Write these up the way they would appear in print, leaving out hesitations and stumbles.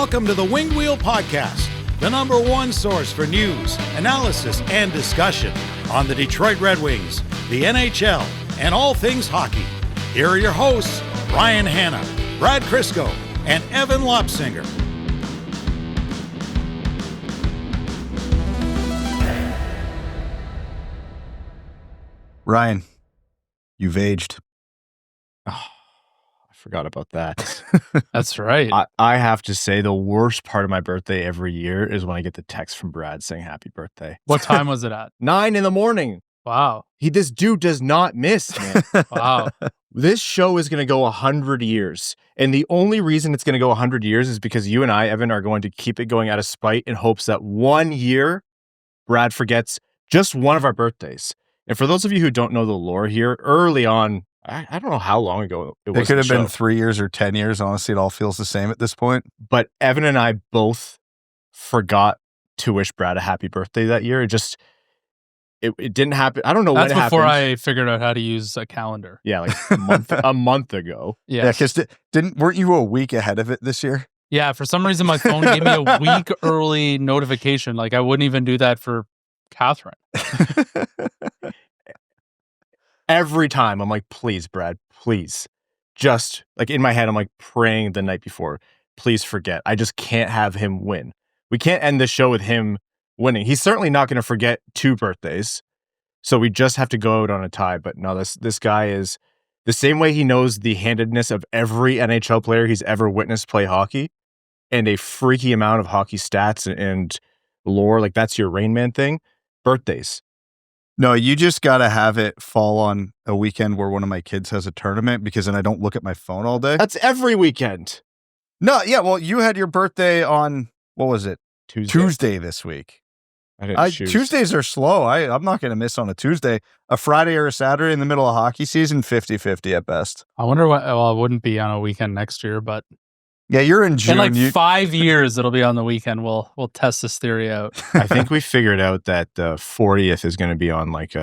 Welcome to the Winged Wheel Podcast, the #1 source for news, analysis, and discussion on the Detroit Red Wings, the NHL, and all things hockey. Here are your hosts, Ryan Hanna, Brad Crisco, and Evan Lopsinger. Ryan, you've aged. Oh, I forgot about that. That's right. I have to say the worst part of my birthday every year is when I get the text from Brad saying happy birthday. What time was it at? 9 a.m. Wow. This dude does not miss, man. Wow. This show is going to go 100 years. And the only reason it's going to go 100 years is because you and I, Evan, are going to keep it going out of spite in hopes that one year Brad forgets just one of our birthdays. And for those of you who don't know the lore here, early on, I don't know how long ago it was. It could have been 3 years or 10 years. Honestly, it all feels the same at this point. But Evan and I both forgot to wish Brad a happy birthday that year. It didn't happen. I don't know when it happened. That's before I figured out how to use a calendar. Yeah, like a month ago. Yes. Yeah, because weren't you a week ahead of it this year? Yeah, for some reason my phone gave me a week early notification. Like I wouldn't even do that for Catherine. Every time I'm like, please, Brad, please. Just like in my head, I'm like praying the night before, please forget. I just can't have him win. We can't end the show with him winning. He's certainly not going to forget 2 birthdays. So we just have to go out on a tie. But no, this guy is the same way he knows the handedness of every NHL player he's ever witnessed play hockey and a freaky amount of hockey stats and lore. Like that's your Rain Man thing. Birthdays. No, you just got to have it fall on a weekend where one of my kids has a tournament because then I don't look at my phone all day. That's every weekend. No, yeah, well, you had your birthday on, what was it? Tuesday this week. I didn't choose. Tuesdays are slow. I'm not going to miss on a Tuesday. A Friday or a Saturday in the middle of hockey season, 50-50 at best. I wonder what, well, it wouldn't be on a weekend next year, but yeah, you're in June. in like 5 years, it'll be on the weekend. We'll test this theory out. I think we figured out that the 40th is going to be on like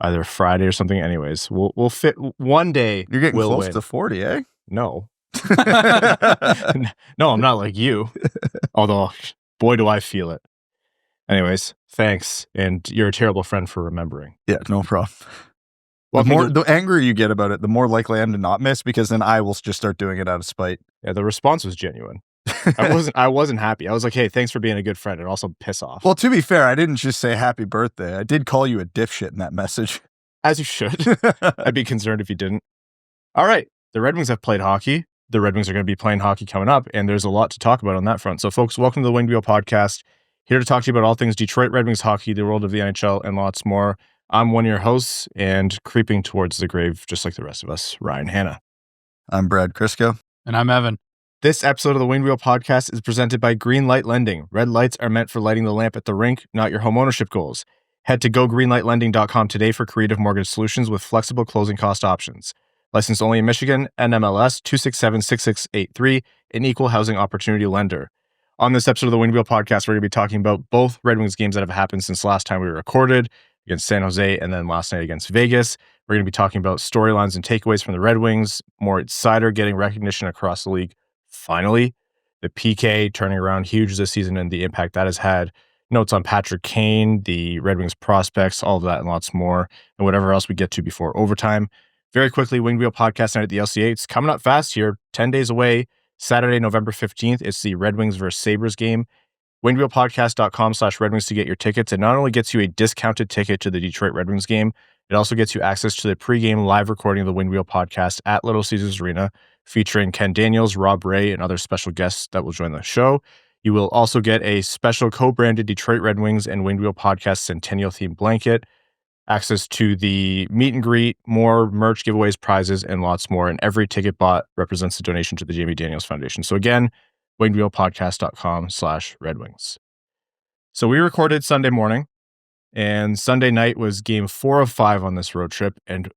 either Friday or something. Anyways, we'll fit one day. You're getting close win. to 40, eh? No. No, I'm not like you. Although, boy, do I feel it. Anyways, thanks. And you're a terrible friend for remembering. Yeah, no problem. Well, the angrier you get about it, the more likely I am to not miss because then I will just start doing it out of spite. Yeah, the response was genuine. I wasn't happy. I was like, hey, thanks for being a good friend and also piss off. Well, to be fair, I didn't just say happy birthday. I did call you a dipshit in that message. As you should. I'd be concerned if you didn't. All right. The Red Wings have played hockey. The Red Wings are going to be playing hockey coming up, and there's a lot to talk about on that front. So, folks, welcome to the Winged Wheel Podcast. Here to talk to you about all things Detroit Red Wings hockey, the world of the NHL, and lots more. I'm one of your hosts, and creeping towards the grave, just like the rest of us, Ryan Hanna. I'm Brad Crisco. And I'm Evan. This episode of the Winged Wheel Podcast is presented by Green Light Lending. Red lights are meant for lighting the lamp at the rink, not your home ownership goals. Head to gogreenlightlending.com today for creative mortgage solutions with flexible closing cost options. Licensed only in Michigan, NMLS 2676683, an equal housing opportunity lender. On this episode of the Winged Wheel Podcast, we're going to be talking about both Red Wings games that have happened since last time we recorded, against San Jose and then last night against Vegas. We're going to be talking about storylines and takeaways from the Red Wings, Moritz Seider getting recognition across the league finally, the PK turning around huge this season and the impact that has had, notes on Patrick Kane, the Red Wings prospects, all of that and lots more, and whatever else we get to before overtime. Very quickly, Winged Wheel Podcast night at the LCA. It's coming up fast here, 10 days away. Saturday, November 15th, it's the Red Wings versus Sabres game. wingedwheelpodcast.com/Red Wings to get your tickets. It not only gets you a discounted ticket to the Detroit Red Wings game, it also gets you access to the pregame live recording of the Winged Wheel Podcast at Little Caesars Arena, featuring Ken Daniels, Rob Ray, and other special guests that will join the show. You will also get a special co-branded Detroit Red Wings and Winged Wheel Podcast Centennial-themed blanket, access to the meet and greet, more merch giveaways, prizes, and lots more. And every ticket bought represents a donation to the Jamie Daniels Foundation. So again, wingedwheelpodcast.com/Red Wings. So we recorded Sunday morning, and Sunday night was game 4 of 5 on this road trip. And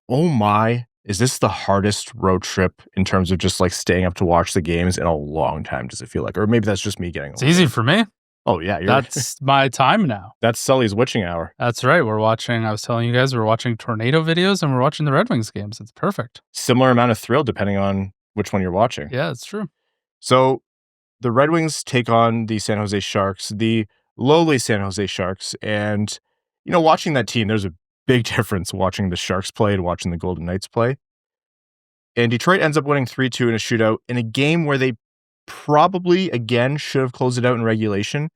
oh my, is this the hardest road trip in terms of just like staying up to watch the games in a long time, does it feel like? Or maybe that's just me getting It's easy for me. Oh, yeah. That's my time now. That's Sully's witching hour. That's right. We're watching, I was telling you guys, we're watching tornado videos and we're watching the Red Wings games. It's perfect. Similar amount of thrill depending on which one you're watching. Yeah, it's true. So the Red Wings take on the San Jose Sharks, the lowly San Jose Sharks. And, watching that team, there's a big difference watching the Sharks play and watching the Golden Knights play. And Detroit ends up winning 3-2 in a shootout in a game where they probably, again, should have closed it out in regulation.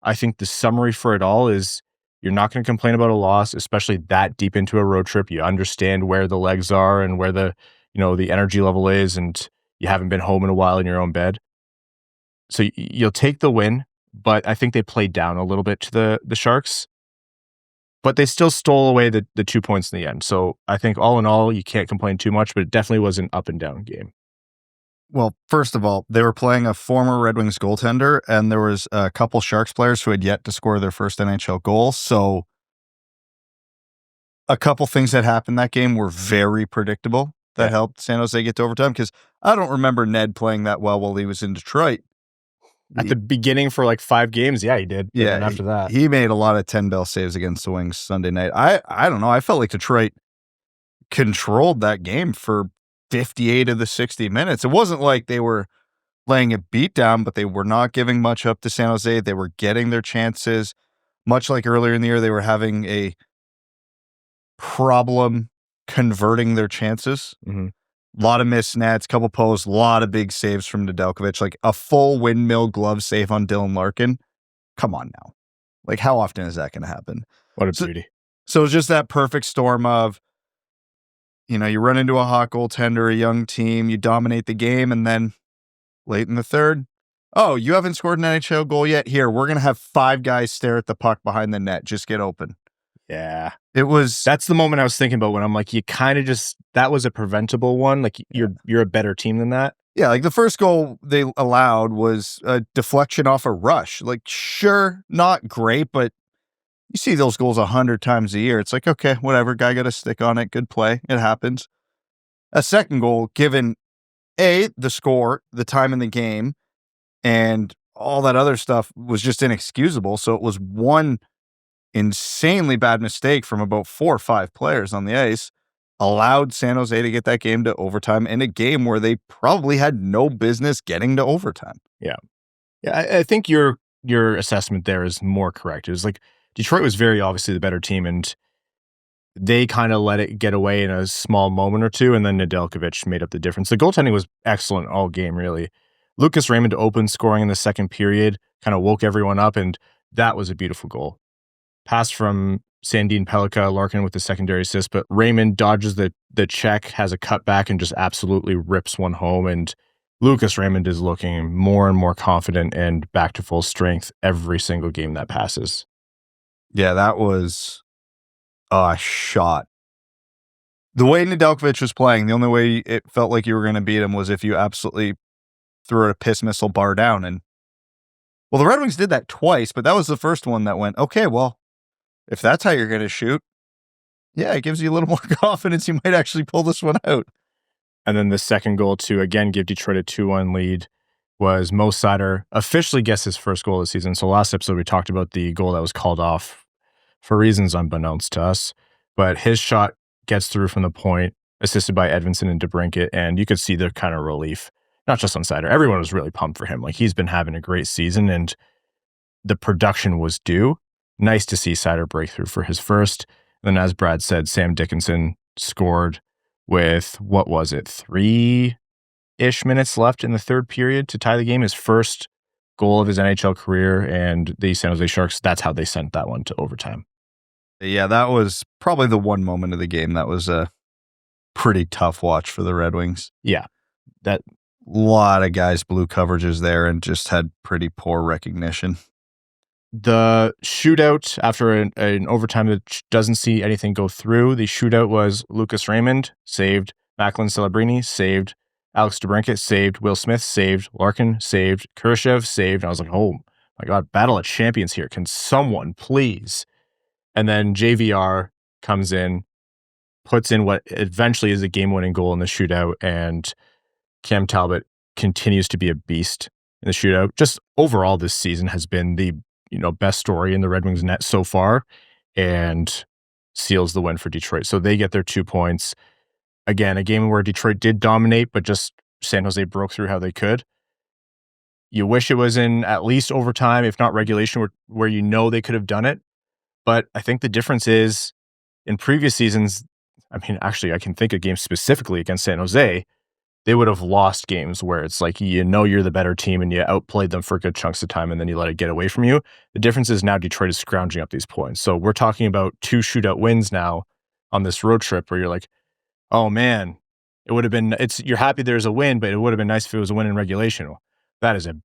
I think the summary for it all is you're not going to complain about a loss, especially that deep into a road trip. You understand where the legs are and where the energy level is, and you haven't been home in a while in your own bed. So you'll take the win, but I think they played down a little bit to the Sharks. But they still stole away the 2 points in the end. So I think all in all, you can't complain too much, but it definitely was an up and down game. Well, first of all, they were playing a former Red Wings goaltender, and there was a couple Sharks players who had yet to score their first NHL goal. So a couple things that happened that game were very predictable that helped San Jose get to overtime, because I don't remember Ned playing that well while he was in Detroit. At the beginning for like 5 games, yeah, he did. Yeah, and after that, he made a lot of 10-bell saves against the Wings Sunday night. I don't know. I felt like Detroit controlled that game for 58 of the 60 minutes. It wasn't like they were laying a beat down, but they were not giving much up to San Jose. They were getting their chances. Much like earlier in the year, they were having a problem converting their chances. Mm-hmm. A lot of missed nets, couple posts, a lot of big saves from Nedeljkovic, like a full windmill glove save on Dylan Larkin. Come on now. Like, how often is that going to happen? What a beauty. So it's just that perfect storm of, you run into a hot goaltender, a young team, you dominate the game, and then late in the third, oh, you haven't scored an NHL goal yet? Here, we're going to have 5 guys stare at the puck behind the net. Just get open. Yeah. That's the moment I was thinking about when I'm like, you kind of that was a preventable one. Like you're a better team than that. Yeah, like the first goal they allowed was a deflection off a rush. Like, sure, not great, but you see those goals 100 times a year. It's like, okay, whatever, guy got a stick on it, good play, it happens. A second goal, given the score, the time in the game, and all that other stuff was just inexcusable. So it was one insanely bad mistake from about 4 or 5 players on the ice, allowed San Jose to get that game to overtime in a game where they probably had no business getting to overtime. Yeah. I think your assessment there is more correct. It was like Detroit was very obviously the better team, and they kind of let it get away in a small moment or two, and then Nedeljkovic made up the difference. The goaltending was excellent all game, really. Lucas Raymond opened scoring in the second period, kind of woke everyone up, and that was a beautiful goal. Pass from Sandin-Pellikka, Larkin with the secondary assist, but Raymond dodges the check, has a cutback, and just absolutely rips one home. And Lucas Raymond is looking more and more confident and back to full strength every single game that passes. Yeah, that was a shot. The way Nedeljkovic was playing, the only way it felt like you were going to beat him was if you absolutely threw a piss missile bar down. And well, the Red Wings did that twice, but that was the first one that went, okay, well, if that's how you're going to shoot, yeah, it gives you a little more confidence. You might actually pull this one out. And then the second goal to, again, give Detroit a 2-1 lead was Moritz Seider officially gets his first goal of the season. So last episode, we talked about the goal that was called off for reasons unbeknownst to us. But his shot gets through from the point, assisted by Edvinsson and DeBrincat, and you could see the kind of relief, not just on Seider. Everyone was really pumped for him. Like, he's been having a great season, and the production was due. Nice to see Seider break through for his first. And then, as Brad said, Sam Dickinson scored with, 3-ish minutes left in the third period to tie the game. His first goal of his NHL career, and the San Jose Sharks, that's how they sent that one to overtime. Yeah, that was probably the one moment of the game that was a pretty tough watch for the Red Wings. Yeah. That lot of guys blew coverages there and just had pretty poor recognition. The shootout after an overtime that doesn't see anything go through. The shootout was Lucas Raymond saved, Macklin Celebrini saved, Alex DeBrincat saved, Will Smith saved, Larkin saved, Khrushchev saved. And I was like, oh my God, battle of champions here. Can someone please? And then JVR comes in, puts in what eventually is a game-winning goal in the shootout, and Cam Talbot continues to be a beast in the shootout. Just overall, this season has been the best story in the Red Wings net so far, and seals the win for Detroit. So they get their 2 points. Again, a game where Detroit did dominate, but just San Jose broke through how they could. You wish it was in at least overtime, if not regulation, where you know they could have done it. But I think the difference is in previous seasons, I mean, actually, I can think of games specifically against San Jose. They would have lost games where it's like, you know, you're the better team and you outplayed them for good chunks of time and then you let it get away from you. The difference is now Detroit is scrounging up these points. So we're talking about 2 shootout wins now on this road trip where you're like, oh man, it would have been, you're happy there's a win, but it would have been nice if it was a win in regulation. That is a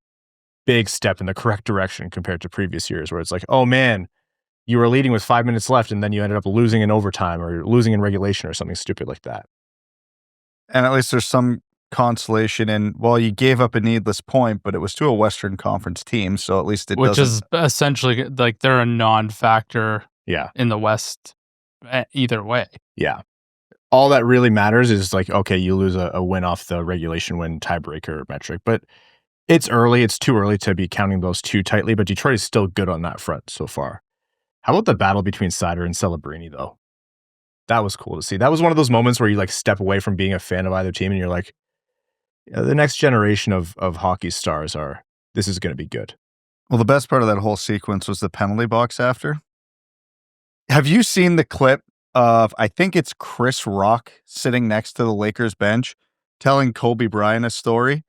big step in the correct direction compared to previous years where it's like, oh man, you were leading with 5 minutes left and then you ended up losing in overtime or losing in regulation or something stupid like that. And at least there's some consolation in, well, you gave up a needless point, but it was to a Western Conference team, so at least which is essentially like they're a non-factor in the West either way. Yeah. All that really matters is like, okay, you lose a win off the regulation win tiebreaker metric, but it's early. It's too early to be counting those too tightly, but Detroit is still good on that front so far. How about the battle between Seider and Celebrini, though? That was cool to see. That was one of those moments where you like step away from being a fan of either team and you're like, the next generation of hockey stars this is going to be good. Well, the best part of that whole sequence was the penalty box after. Have you seen the clip of, I think it's Chris Rock sitting next to the Lakers bench telling Kobe Bryant a story?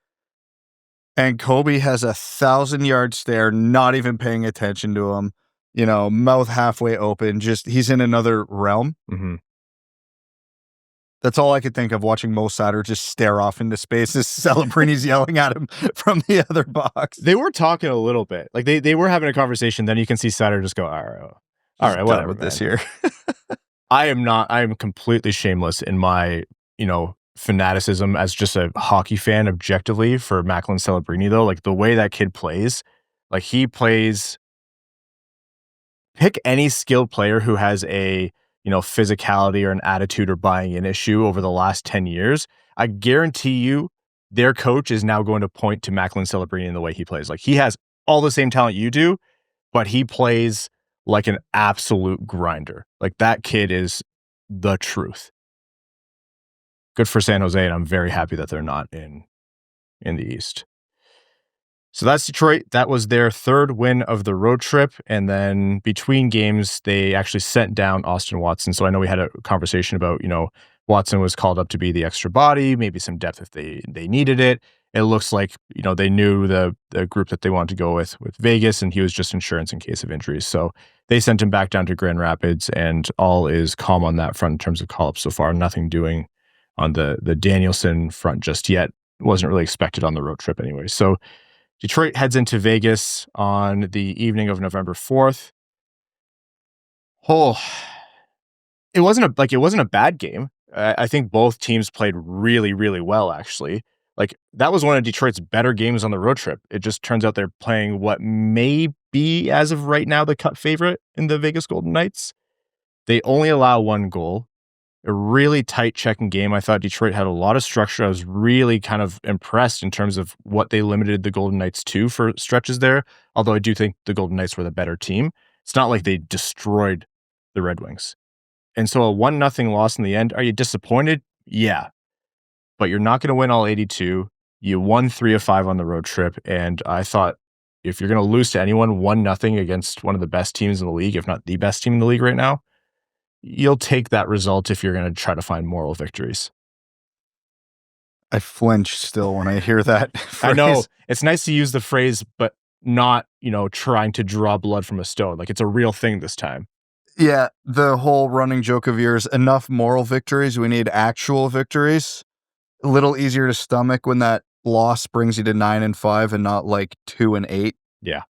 And Kobe has 1,000-yard stare, not even paying attention to him, you know, mouth halfway open, just he's in another realm. Mm-hmm. That's all I could think of watching Mo Seider just stare off into space as Celebrini's yelling at him from the other box. They were talking a little bit. Like they were having a conversation. Then you can see Seider just go, all right, whatever with man. This here. I am completely shameless in my, fanaticism as just a hockey fan objectively for Macklin Celebrini though. Like the way that kid plays, like he plays, pick any skilled player who has a, physicality or an attitude or buying an issue over the last 10 years. I guarantee you their coach is now going to point to Macklin Celebrini in the way he plays. Like he has all the same talent you do, but he plays like an absolute grinder. Like that kid is the truth. Good for San Jose, and I'm very happy that they're not in the East. So that's Detroit. That was their third win of the road trip. And then between games, they actually sent down Austin Watson. So I know we had a conversation about, Watson was called up to be the extra body, maybe some depth if they needed it. It looks like, they knew the group that they wanted to go with Vegas, and he was just insurance in case of injuries. So they sent him back down to Grand Rapids, and all is calm on that front in terms of call-ups so far. Nothing doing on the Danielson front just yet. Wasn't really expected on the road trip anyway. So Detroit heads into Vegas on the evening of November 4th. It wasn't a bad game. I think both teams played really, really well, actually. Like, that was one of Detroit's better games on the road trip. It just turns out they're playing what may be, as of right now, the cut favorite in the Vegas Golden Knights. They only allow 1 goal. A really tight checking game. I thought Detroit had a lot of structure. I was really kind of impressed in terms of what they limited the Golden Knights to for stretches there, although I do think the Golden Knights were the better team. It's not like they destroyed the Red Wings. And so a 1-0 loss in the end. Are you disappointed? Yeah. But you're not going to win all 82. You won 3 of 5 on the road trip. And I thought if you're going to lose to anyone 1-0 against one of the best teams in the league, if not the best team in the league right now, you'll take that result if you're going to try to find moral victories. I flinch still when I hear that phrase. I know. It's nice to use the phrase, but not, trying to draw blood from a stone. Like, it's a real thing this time. Yeah, the whole running joke of yours, enough moral victories, we need actual victories. A little easier to stomach when that loss brings you to 9-5 and not like 2-8. Yeah.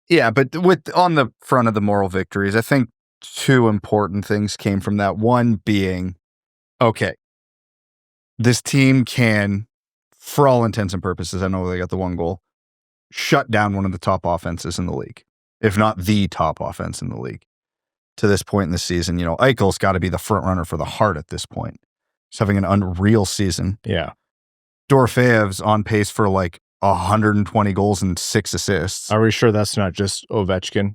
Yeah, but on the front of the moral victories, I think 2 important things came from that. One being, okay, this team can, for all intents and purposes, I know they got the 1 goal, shut down one of the top offenses in the league, if not the top offense in the league to this point in the season. Eichel's got to be the front runner for the Hart at this point. He's having an unreal season. Yeah. Dorofeyev's on pace for like 120 goals and 6 assists. Are we sure that's not just Ovechkin?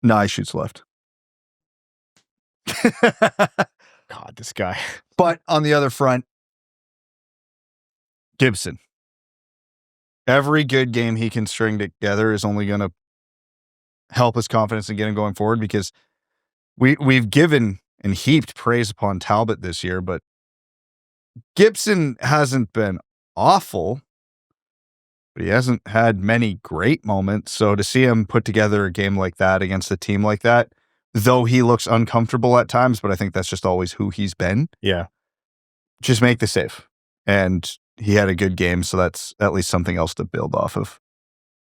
No, he shoots left. God, this guy. But on the other front, Gibson. Every good game he can string together is only going to help his confidence and get him going forward, because we've given and heaped praise upon Talbot this year, but Gibson hasn't been awful, but he hasn't had many great moments. So to see him put together a game like that against a team like that, though he looks uncomfortable at times, but I think that's just always who he's been. Yeah. Just make the save. And he had a good game, so that's at least something else to build off of.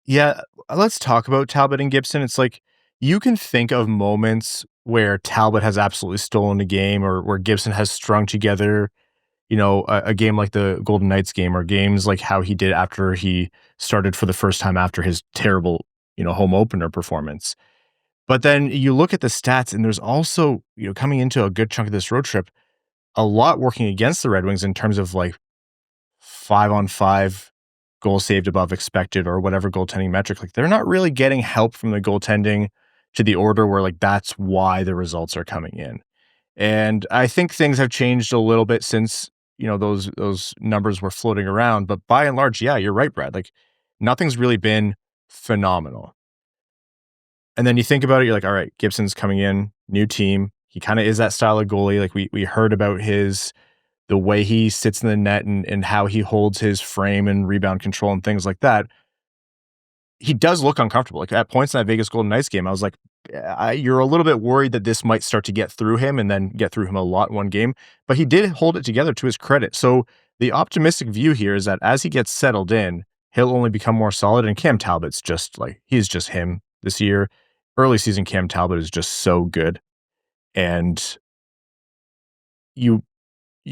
Yeah, let's talk about Talbot and Gibson. It's like you can think of moments where Talbot has absolutely stolen a game, or where Gibson has strung together, a game like the Golden Knights game, or games like how he did after he started for the first time after his terrible, home opener performance. But then you look at the stats, and there's also, coming into a good chunk of this road trip, a lot working against the Red Wings in terms of like 5-on-5 goals saved above expected, or whatever goaltending metric. Like, they're not really getting help from the goaltending to the order where like that's why the results are coming in. And I think things have changed a little bit since, those numbers were floating around. But by and large, yeah, you're right, Brad. Like, nothing's really been phenomenal. And then you think about it, you're like, all right, Gibson's coming in, new team. He kind of is that style of goalie. Like we heard about the way he sits in the net and how he holds his frame and rebound control and things like that. He does look uncomfortable. Like at points in that Vegas Golden Knights game, I was like, you're a little bit worried that this might start to get through him and then get through him a lot in one game. But he did hold it together to his credit. So the optimistic view here is that as he gets settled in, he'll only become more solid. And Cam Talbot's he's just him this year. Early season Cam Talbot is just so good. And you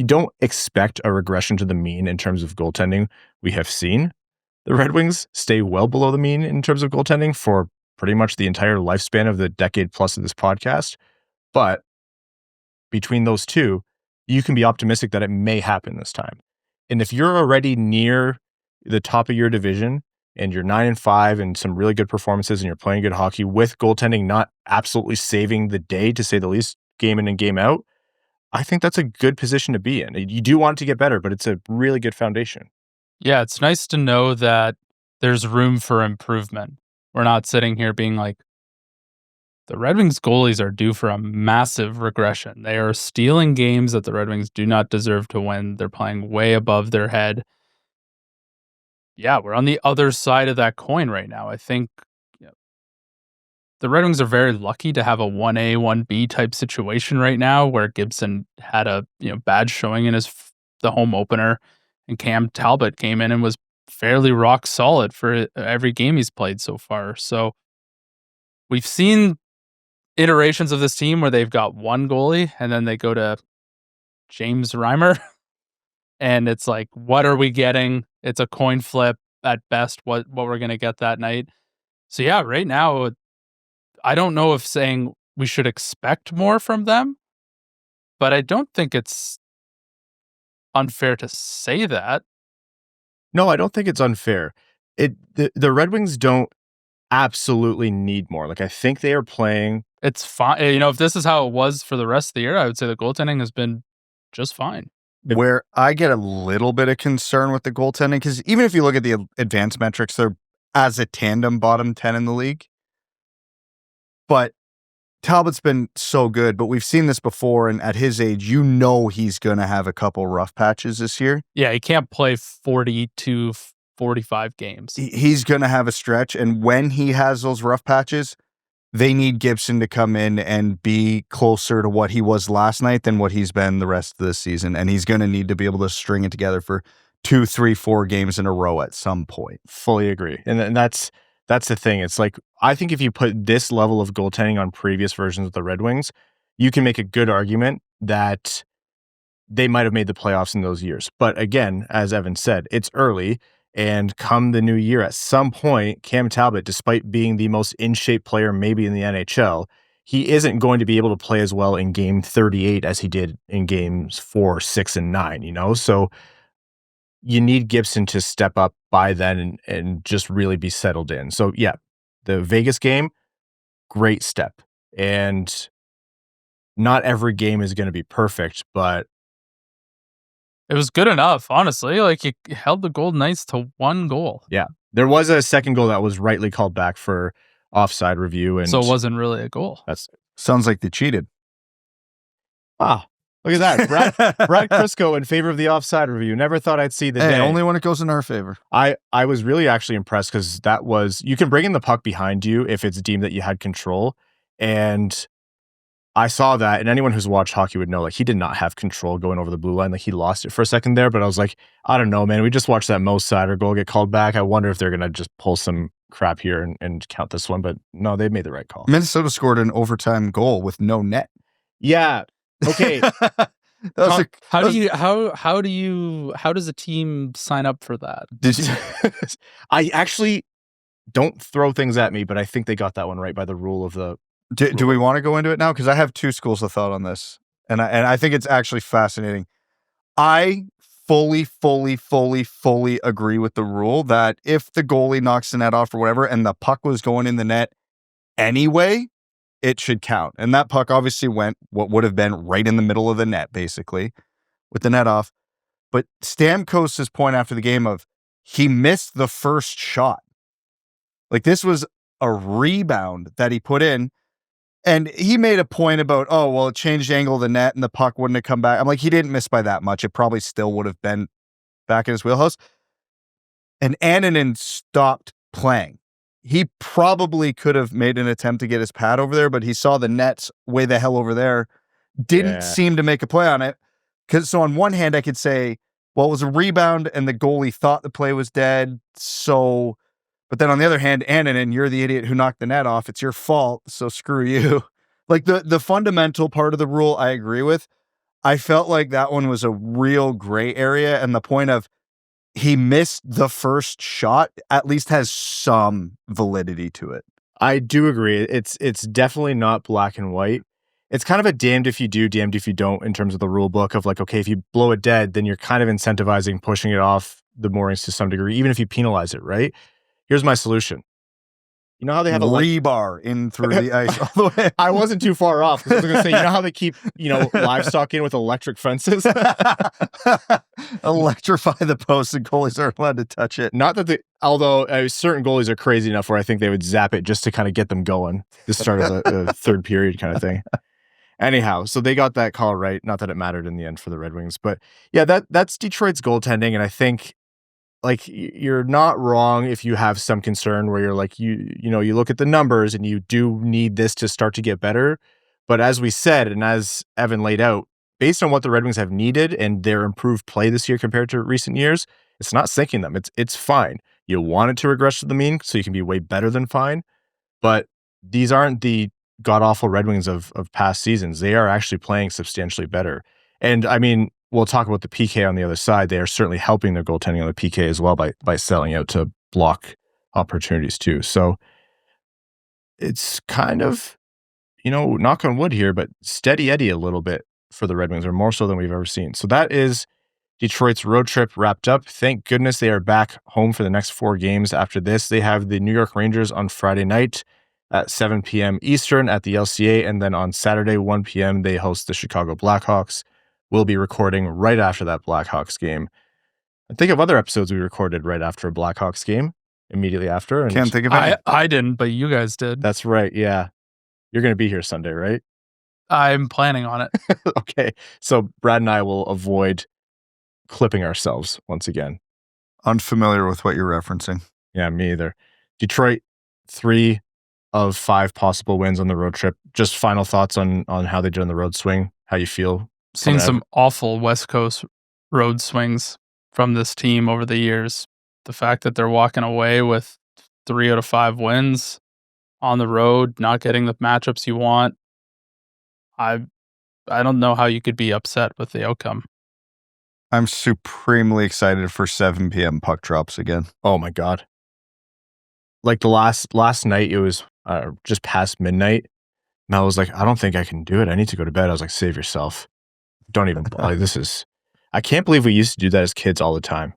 don't expect a regression to the mean in terms of goaltending. We have seen the Red Wings stay well below the mean in terms of goaltending for pretty much the entire lifespan of the decade plus of this podcast. But between those two, you can be optimistic that it may happen this time. And if you're already near the top of your division and you're 9-5 and some really good performances and you're playing good hockey with goaltending not absolutely saving the day, to say the least, game in and game out, I think that's a good position to be in. You do want it to get better, but it's a really good foundation. Yeah, it's nice to know that there's room for improvement. We're not sitting here being like, the Red Wings goalies are due for a massive regression. They are stealing games that the Red Wings do not deserve to win. They're playing way above their head. Yeah, we're on the other side of that coin right now. I think the Red Wings are very lucky to have a 1A, 1B type situation right now, where Gibson had a bad showing in the home opener, and Cam Talbot came in and was fairly rock solid for every game he's played so far. So we've seen iterations of this team where they've got one goalie and then they go to James Reimer, and it's like, what are we getting? It's a coin flip at best what we're going to get that night. So yeah, right now, I don't know if saying we should expect more from them, but I don't think it's unfair to say that. No, I don't think it's unfair. The Red Wings don't absolutely need more. Like, I think they are playing. It's fine. If this is how it was for the rest of the year, I would say the goaltending has been just fine. Where I get a little bit of concern with the goaltending, because even if you look at the advanced metrics, they're as a tandem bottom 10 in the league. But Talbot's been so good, but we've seen this before, and at his age, he's going to have a couple rough patches this year. Yeah, he can't play 40 to 45 games. He's going to have a stretch, and when he has those rough patches, they need Gibson to come in and be closer to what he was last night than what he's been the rest of the season, and he's going to need to be able to string it together for 2, 3, 4 games in a row at some point. Fully agree. And that's the thing. It's like, I think if you put this level of goaltending on previous versions of the Red Wings, you can make a good argument that they might have made the playoffs in those years. But again, as Evan said, it's early, and come the new year, at some point, Cam Talbot, despite being the most in-shape player maybe in the NHL, he isn't going to be able to play as well in game 38 as he did in games 4, 6, and 9, So you need Gibson to step up by then and just really be settled in. So yeah, the Vegas game, great step. And not every game is going to be perfect, but it was good enough, honestly. Like, he held the Golden Knights to 1 goal. Yeah. There was a second goal that was rightly called back for offside review, and So it wasn't really a goal. that's Sounds like they cheated. look at that. Brad Crisco in favor of the offside review. Never thought I'd see the day. Only when it goes in our favor. I was really actually impressed because that was, you can bring in the puck behind you if it's deemed that you had control. And I saw that, and anyone who's watched hockey would know, like, he did not have control going over the blue line. Like, he lost it for a second there, but I was like, I don't know, man. We just watched that Moritz Seider goal get called back. I wonder if they're going to just pull some crap here and count this one. But no, they made the right call. Minnesota scored an overtime goal with no net. Yeah. Okay. How does a team sign up for that? Did you? I actually don't throw things at me, but I think they got that one right by the rule of the. Do we want to go into it now? Because I have two schools of thought on this, and I think it's actually fascinating. I fully agree with the rule that if the goalie knocks the net off or whatever, and the puck was going in the net anyway, it should count. And that puck obviously went what would have been right in the middle of the net, basically, with the net off. But Stamkos's point after the game of he missed the first shot. Like, this was a rebound that he put in. And he made a point about, oh, well, it changed the angle of the net and the puck wouldn't have come back. I'm like, he didn't miss by that much. It probably still would have been back in his wheelhouse. And Annunen stopped playing. He probably could have made an attempt to get his pad over there, but he saw the nets way the hell over there. Didn't seem to make a play on it. So on one hand, I could say, well, it was a rebound and the goalie thought the play was dead. So... But then on the other hand, Annunen, you're the idiot who knocked the net off. It's your fault, so screw you. Like, the fundamental part of the rule, I agree with. I felt like that one was a real gray area, and the point of he missed the first shot at least has some validity to it. I do agree. It's definitely not black and white. It's kind of a damned if you do, damned if you don't in terms of the rule book of, like, okay, if you blow it dead, then you're kind of incentivizing pushing it off the moorings to some degree, even if you penalize it, right? Here's my solution. You know how they have a rebar in through the ice all the way? I wasn't too far off. 'Cause I was going to say, you know how they keep, livestock in with electric fences? Electrify the post and goalies aren't allowed to touch it. Not that although certain goalies are crazy enough where I think they would zap it just to kind of get them going. The start of the third period kind of thing. Anyhow, so they got that call right. Not that it mattered in the end for the Red Wings, but yeah, that's Detroit's goaltending, and I think, like, you're not wrong if you have some concern where you're like, you look at the numbers and you do need this to start to get better. But as we said, and as Evan laid out, based on what the Red Wings have needed and their improved play this year compared to recent years, it's not sinking them. It's fine. You want it to regress to the mean so you can be way better than fine. But these aren't the god-awful Red Wings of past seasons. They are actually playing substantially better. And I mean, we'll talk about the PK on the other side. They are certainly helping their goaltending on the PK as well by selling out to block opportunities too. So it's kind of, knock on wood here, but steady Eddie a little bit for the Red Wings, or more so than we've ever seen. So that is Detroit's road trip wrapped up. Thank goodness they are back home for the next 4 games. After this, they have the New York Rangers on Friday night at 7 p.m. Eastern at the LCA. And then on Saturday, 1 p.m., they host the Chicago Blackhawks. We'll be recording right after that Blackhawks game. I think of other episodes we recorded right after a Blackhawks game, immediately after. And can't think of it. I didn't, but you guys did. That's right, yeah. You're going to be here Sunday, right? I'm planning on it. Okay, so Brad and I will avoid clipping ourselves once again. Unfamiliar with what you're referencing. Yeah, me either. Detroit, 3 of 5 possible wins on the road trip. Just final thoughts on how they did on the road swing, how you feel? Seen some awful West Coast road swings from this team over the years. The fact that they're walking away with 3 out of 5 wins on the road, not getting the matchups you want, I don't know how you could be upset with the outcome. I'm supremely excited for 7 p.m. puck drops again. Oh my God. Like the last night, it was just past midnight. And I was like, I don't think I can do it. I need to go to bed. I was like, save yourself. Don't even, like, I can't believe we used to do that as kids all the time.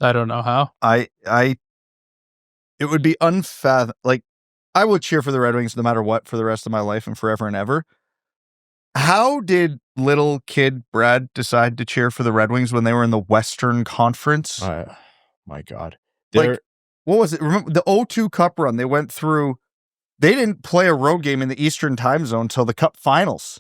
I don't know how. It would be unfathomable. Like, I would cheer for the Red Wings no matter what for the rest of my life and forever and ever. How did little kid Brad decide to cheer for the Red Wings when they were in the Western Conference? My God. what was it? Remember the 0-2 Cup run? They went through. They didn't play a road game in the Eastern Time Zone until the Cup Finals.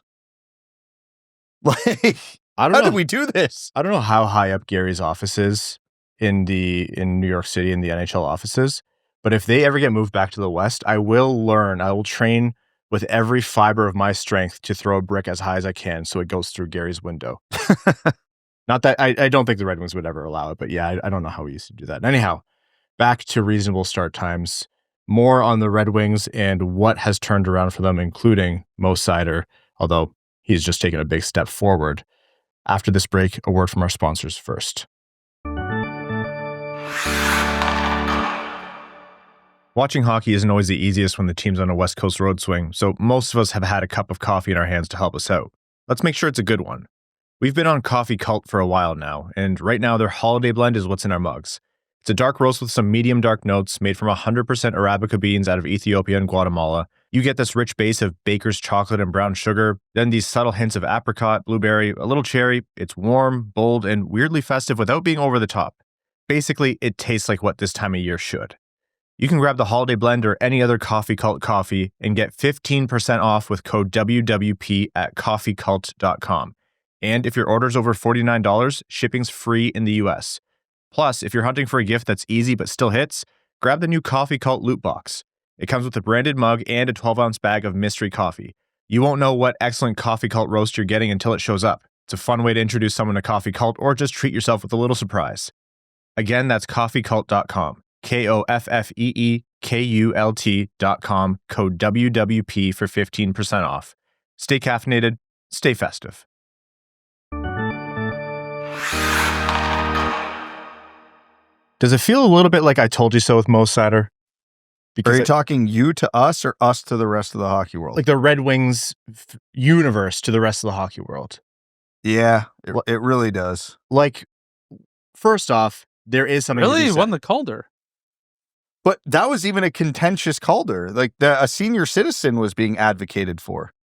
Like, I don't how know. did we do this? I don't know how high up Gary's office is in New York City in the NHL offices, but if they ever get moved back to the West, I will learn. I will train with every fiber of my strength to throw a brick as high as I can so it goes through Gary's window. Not that I don't think the Red Wings would ever allow it, but yeah, I don't know how we used to do that. Anyhow, back to reasonable start times. More on the Red Wings and what has turned around for them, including Mo Seider, although he's just taken a big step forward. After this break, a word from our sponsors first. Watching hockey isn't always the easiest when the team's on a West Coast road swing, so most of us have had a cup of coffee in our hands to help us out. Let's make sure it's a good one. We've been on Coffee Cult for a while now, and right now their holiday blend is what's in our mugs. It's a dark roast with some medium dark notes made from 100% Arabica beans out of Ethiopia and Guatemala. You get this rich base of baker's chocolate and brown sugar, then these subtle hints of apricot, blueberry, a little cherry. It's warm, bold, and weirdly festive without being over the top. Basically, it tastes like what this time of year should. You can grab the holiday blend or any other Coffee Cult coffee and get 15% off with code WWP at coffeecult.com. And if your order's over $49, shipping's free in the US. Plus, if you're hunting for a gift that's easy but still hits, grab the new Coffee Cult loot box. It comes with a branded mug and a 12-ounce bag of mystery coffee. You won't know what excellent Coffee Cult roast you're getting until it shows up. It's a fun way to introduce someone to Coffee Cult or just treat yourself with a little surprise. Again, that's coffeecult.com. KOFFEEKULT.com. Code WWP for 15% off. Stay caffeinated, stay festive. Does it feel a little bit like I told you so with Mo Seider? Are you talking you to us or us to the rest of the hockey world? Like the Red Wings universe to the rest of the hockey world. Yeah, it really does. Like, first off, there is something Really? to be He said. won the Calder. But that was even a contentious Calder. Like a senior citizen was being advocated for.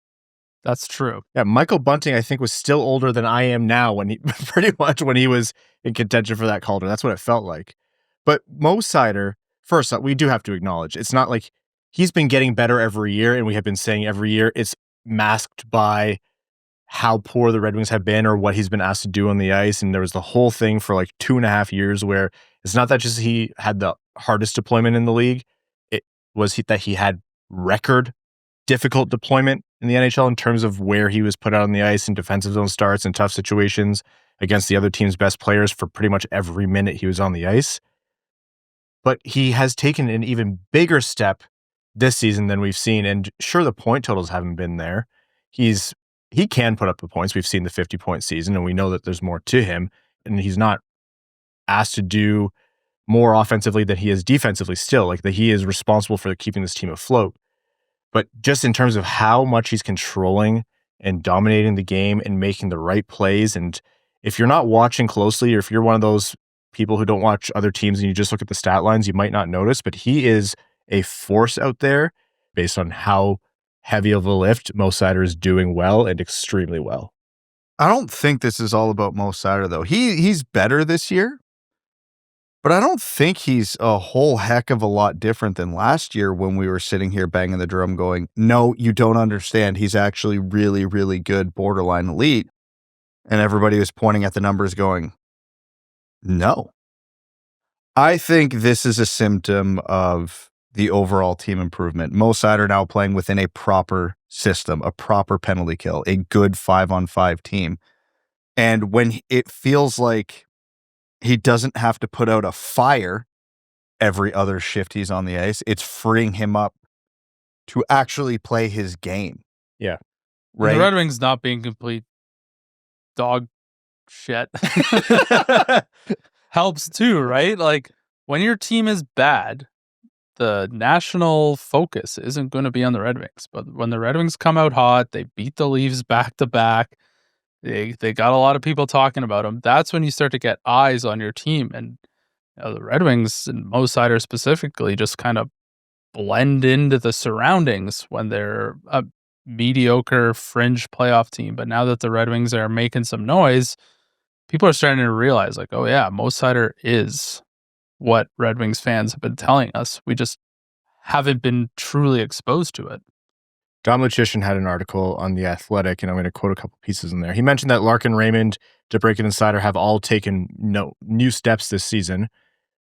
That's true. Yeah, Michael Bunting, I think, was still older than I am now when he pretty much when he was in contention for that Calder. That's what it felt like. But Mo Seider, first up, we do have to acknowledge it's not like he's been getting better every year, and we have been saying every year it's masked by how poor the Red Wings have been or what he's been asked to do on the ice. And there was the whole thing for like 2.5 years where it's not that just he had the hardest deployment in the league. It was that he had record difficult deployment in the NHL in terms of where he was put out on the ice in defensive zone starts and tough situations against the other team's best players for pretty much every minute he was on the ice. But he has taken an even bigger step this season than we've seen. And sure, the point totals haven't been there. He can put up the points. We've seen the 50-point season, and we know that there's more to him. And he's not asked to do more offensively than he is defensively still. Like that he is responsible for keeping this team afloat. But just in terms of how much he's controlling and dominating the game and making the right plays, and if you're not watching closely, or if you're one of those people who don't watch other teams and you just look at the stat lines, you might not notice, but he is a force out there based on how heavy of a lift Mo Seider is doing well and extremely well. I don't think this is all about Mo Seider, though. He's better this year, but I don't think he's a whole heck of a lot different than last year when we were sitting here banging the drum going, no, you don't understand. He's actually really, really good, borderline elite. And everybody was pointing at the numbers going, no. I think this is a symptom of the overall team improvement. Mo Seider now playing within a proper system, a proper penalty kill, a good 5-on-5 team. And when it feels like he doesn't have to put out a fire every other shift he's on the ice, it's freeing him up to actually play his game. Yeah. Right. The Red Wings not being complete dog shit helps too, right? Like when your team is bad, the national focus isn't going to be on the Red Wings. But when the Red Wings come out hot, they beat the Leafs back to back. They got a lot of people talking about them. That's when you start to get eyes on your team. And the Red Wings and Mo Seider specifically just kind of blend into the surroundings when they're a mediocre fringe playoff team. But now that the Red Wings are making some noise, people are starting to realize like, oh yeah, Mo Seider is what Red Wings fans have been telling us. We just haven't been truly exposed to it. Dom Lucian had an article on The Athletic, and I'm going to quote a couple pieces in there. He mentioned that Larkin, Raymond, DeBrincat, and Seider have all taken new steps this season.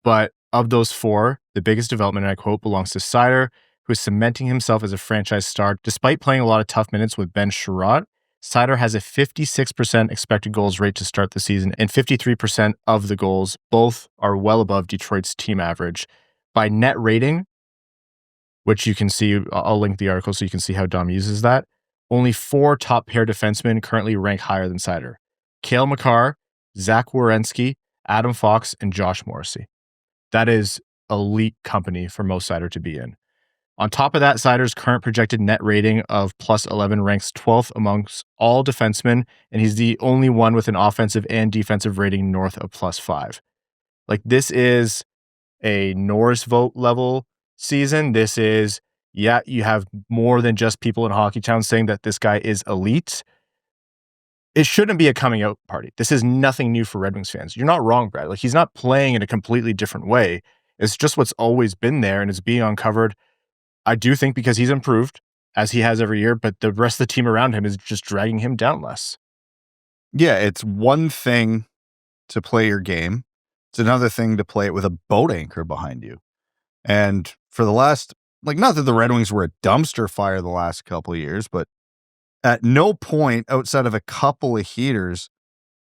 But of those four, the biggest development, and I quote, belongs to Seider, who is cementing himself as a franchise star. Despite playing a lot of tough minutes with Ben Sherratt, Seider has a 56% expected goals rate to start the season, and 53% of the goals, both are well above Detroit's team average. By net rating, which you can see, I'll link the article so you can see how Dom uses that. Only 4 top pair defensemen currently rank higher than Seider. Cale Makar, Zach Werenski, Adam Fox, and Josh Morrissey. That is elite company for Mo Seider to be in. On top of that, Seider's current projected net rating of plus 11 ranks 12th amongst all defensemen, and he's the only one with an offensive and defensive rating north of plus 5. Like, this is a Norris vote level season. This is, you have more than just people in Hockeytown saying that this guy is elite. It shouldn't be a coming out party. This is nothing new for Red Wings fans. You're not wrong, Brad. Like, he's not playing in a completely different way. It's just what's always been there, and it's being uncovered. I do think because he's improved, as he has every year, but the rest of the team around him is just dragging him down less. Yeah, it's one thing to play your game. It's another thing to play it with a boat anchor behind you. And for the last, not that the Red Wings were a dumpster fire the last couple of years, but at no point outside of a couple of heaters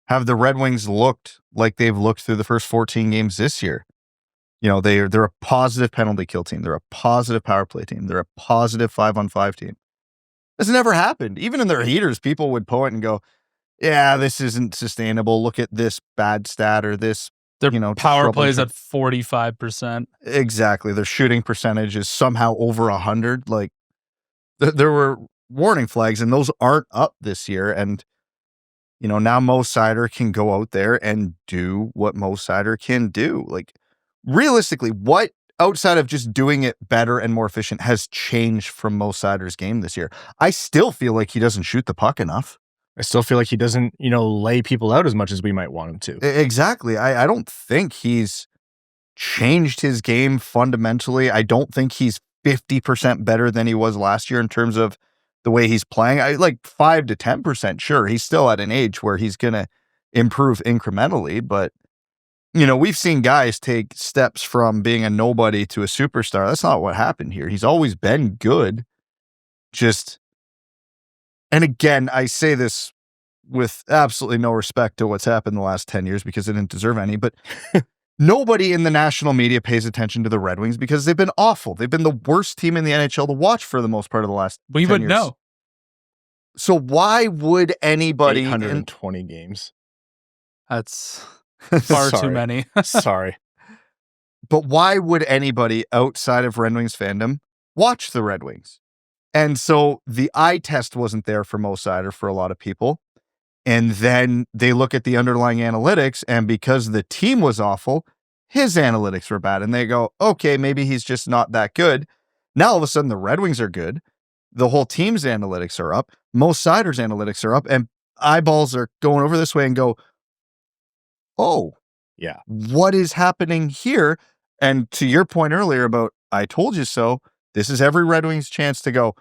have the Red Wings looked like they've looked through the first 14 games this year. They're a positive penalty kill team. They're a positive power play team. They're a positive 5-on-5 team. This never happened. Even in their heaters, people would point and go, yeah, this isn't sustainable. Look at this bad stat or this. Their power plays at 45%. Exactly. Their shooting percentage is somehow over 100. There were warning flags, and those aren't up this year. And, now Mo Seider can go out there and do what Mo Seider can do. Realistically, what outside of just doing it better and more efficient has changed from Mo Seider's game this year? I still feel like he doesn't shoot the puck enough. I still feel like he doesn't, lay people out as much as we might want him to. Exactly. I don't think he's changed his game fundamentally. I don't think he's 50% better than he was last year in terms of the way he's playing. 5 to 10%, sure. He's still at an age where he's going to improve incrementally, but we've seen guys take steps from being a nobody to a superstar. That's not what happened here. He's always been good. And again, I say this with absolutely no respect to what's happened the last 10 years because it didn't deserve any, but nobody in the national media pays attention to the Red Wings because they've been awful. They've been the worst team in the NHL to watch for the most part of the last 10 years. We would know. So why would anybody... 820 games. That's far too many. Sorry. But why would anybody outside of Red Wings fandom watch the Red Wings? And so the eye test wasn't there for Mo Seider for a lot of people. And then they look at the underlying analytics, and because the team was awful, his analytics were bad. And they go, okay, maybe he's just not that good. Now all of a sudden the Red Wings are good. The whole team's analytics are up. Mo Seider's analytics are up. And eyeballs are going over this way and go, oh, yeah, what is happening here? And to your point earlier about, I told you so, this is every Red Wings chance to go,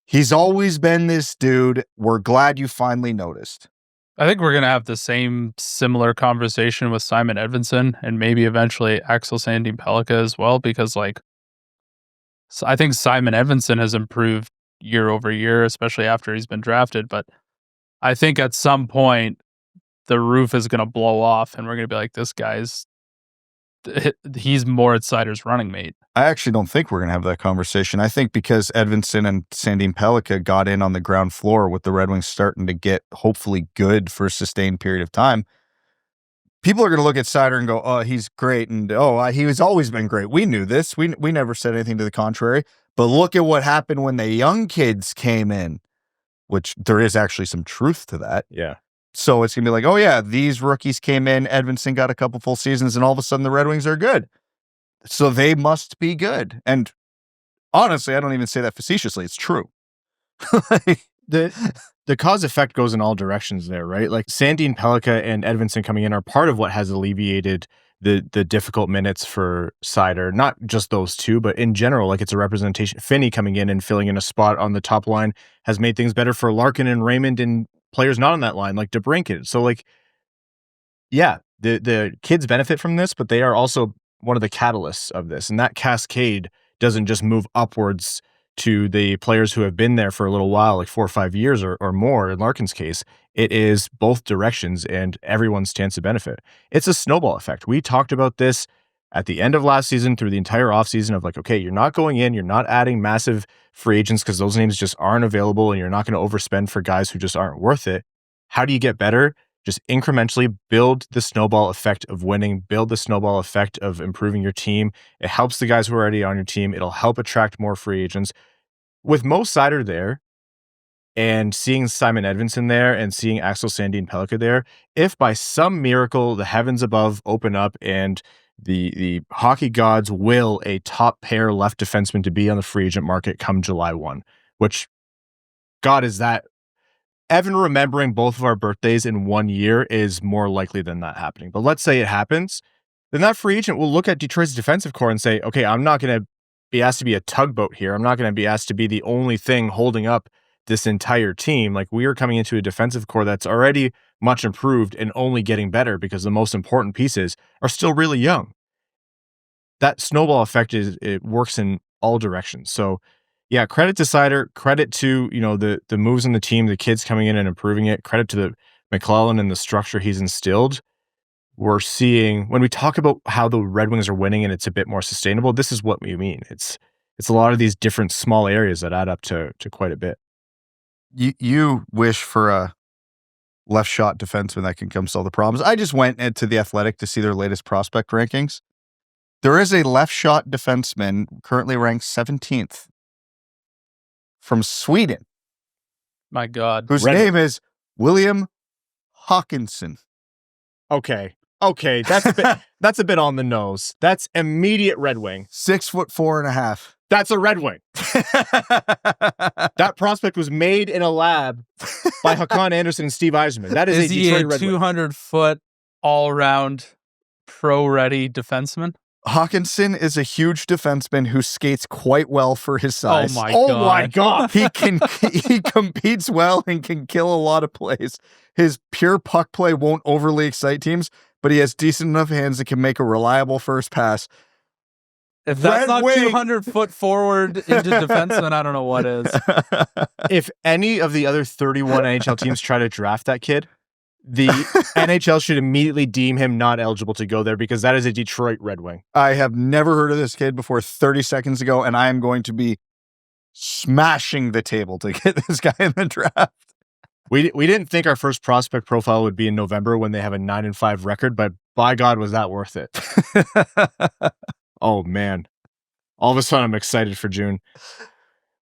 he's always been this dude. We're glad you finally noticed. I think we're going to have the same similar conversation with Simon Edvinsson and maybe eventually Axel Sandin-Pellikka as well, because I think Simon Edvinsson has improved year over year, especially after he's been drafted. But I think at some point the roof is going to blow off and we're going to be like, this guy's he's Moritz Seider's running mate. I actually don't think we're going to have that conversation. I think because Edvinsson and Sandin-Pellikka got in on the ground floor with the Red Wings starting to get hopefully good for a sustained period of time, people are going to look at Seider and go, oh, he's great. And he has always been great. We knew this. We never said anything to the contrary. But look at what happened when the young kids came in, which there is actually some truth to that. Yeah. So it's going to be like, oh yeah, these rookies came in, Edvinsson got a couple full seasons, and all of a sudden the Red Wings are good. So they must be good. And honestly, I don't even say that facetiously. It's true. The cause effect goes in all directions there, right? Sandin-Pellikka and Edvinsson coming in are part of what has alleviated the difficult minutes for Seider. Not just those two, but in general, like it's a representation. Finney coming in and filling in a spot on the top line has made things better for Larkin and Raymond and players not on that line, like DeBrincat. So like, yeah, the kids benefit from this, but they are also one of the catalysts of this. And that cascade doesn't just move upwards to the players who have been there for a little while, like 4 or 5 years or more in Larkin's case. It is both directions and everyone stands to benefit. It's a snowball effect. We talked about this at the end of last season through the entire offseason of like, okay, you're not going in, you're not adding massive free agents because those names just aren't available and you're not going to overspend for guys who just aren't worth it. How do you get better? Just incrementally build the snowball effect of winning, build the snowball effect of improving your team. It helps the guys who are already on your team. It'll help attract more free agents. With Mo Seider there and seeing Simon Edvinsson there and seeing Axel Sandin-Pellikka there, if by some miracle the heavens above open up and the hockey gods will a top pair left defenseman to be on the free agent market come July 1, which, God, is that even remembering both of our birthdays in 1 year is more likely than that happening. But let's say it happens, then that free agent will look at Detroit's defensive core and say, okay, I'm not going to be asked to be a tugboat here. I'm not going to be asked to be the only thing holding up this entire team. Like, we are coming into a defensive core that's already much improved and only getting better because the most important pieces are still really young. That snowball effect it works in all directions. So yeah, credit to Seider, credit to, the moves in the team, the kids coming in and improving it, credit to the McLellan and the structure he's instilled. We're seeing, when we talk about how the Red Wings are winning and it's a bit more sustainable, this is what we mean. It's a lot of these different small areas that add up to quite a bit. You wish for a left shot defenseman that can come solve the problems. I just went into The Athletic to see their latest prospect rankings. There is a left shot defenseman currently ranked 17th from Sweden. My God. Whose name is William Hawkinson. Okay, that's a bit on the nose. That's immediate Red Wing. 6'4.5". That's a Red Wing. That prospect was made in a lab by Hakan Andersson and Steve Yzerman. That is a Detroit Red Wing. 200-foot all-round pro-ready defenseman? Hawkinson is a huge defenseman who skates quite well for his size. Oh my God. He competes well and can kill a lot of plays. His pure puck play won't overly excite teams, but he has decent enough hands that can make a reliable first pass. If that's not 200-foot forward into defenseman, I don't know what is. If any of the other 31 NHL teams try to draft that kid, the NHL should immediately deem him not eligible to go there because that is a Detroit Red Wing. I have never heard of this kid before 30 seconds ago, and I am going to be smashing the table to get this guy in the draft. We didn't think our first prospect profile would be in November when they have a 9-5 record, but by God, was that worth it? Oh, man. All of a sudden, I'm excited for June.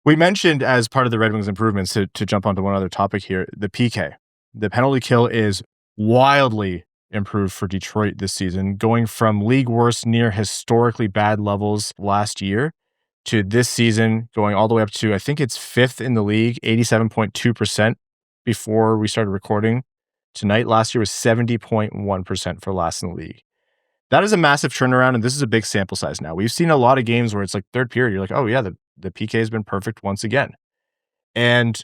We mentioned as part of the Red Wings improvements, to jump onto one other topic here, the PK. The penalty kill is wildly improved for Detroit this season, going from league worst near historically bad levels last year to this season going all the way up to, I think it's 5th in the league, 87.2% before we started recording tonight. Last year was 70.1% for last in the league. That is a massive turnaround, and this is a big sample size now. We've seen a lot of games where it's like third period, you're like, oh yeah, the PK has been perfect once again. And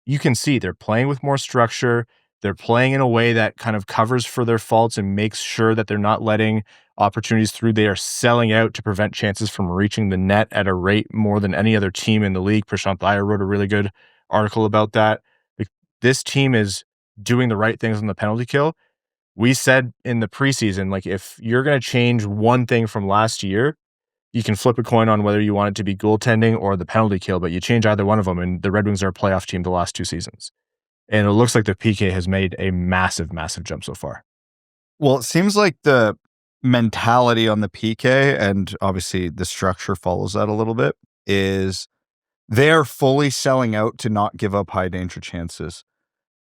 you can see they're playing with more structure. They're playing in a way that kind of covers for their faults and makes sure that they're not letting opportunities through. They are selling out to prevent chances from reaching the net at a rate more than any other team in the league. Prashant Iyer wrote a really good article about that. This team is doing the right things on the penalty kill. We said in the preseason, like, if you're going to change one thing from last year, you can flip a coin on whether you want it to be goaltending or the penalty kill, but you change either one of them, and the Red Wings are a playoff team the last 2 seasons. And it looks like the PK has made a massive, massive jump so far. Well, it seems like the mentality on the PK, and obviously the structure follows that a little bit, is they're fully selling out to not give up high danger chances.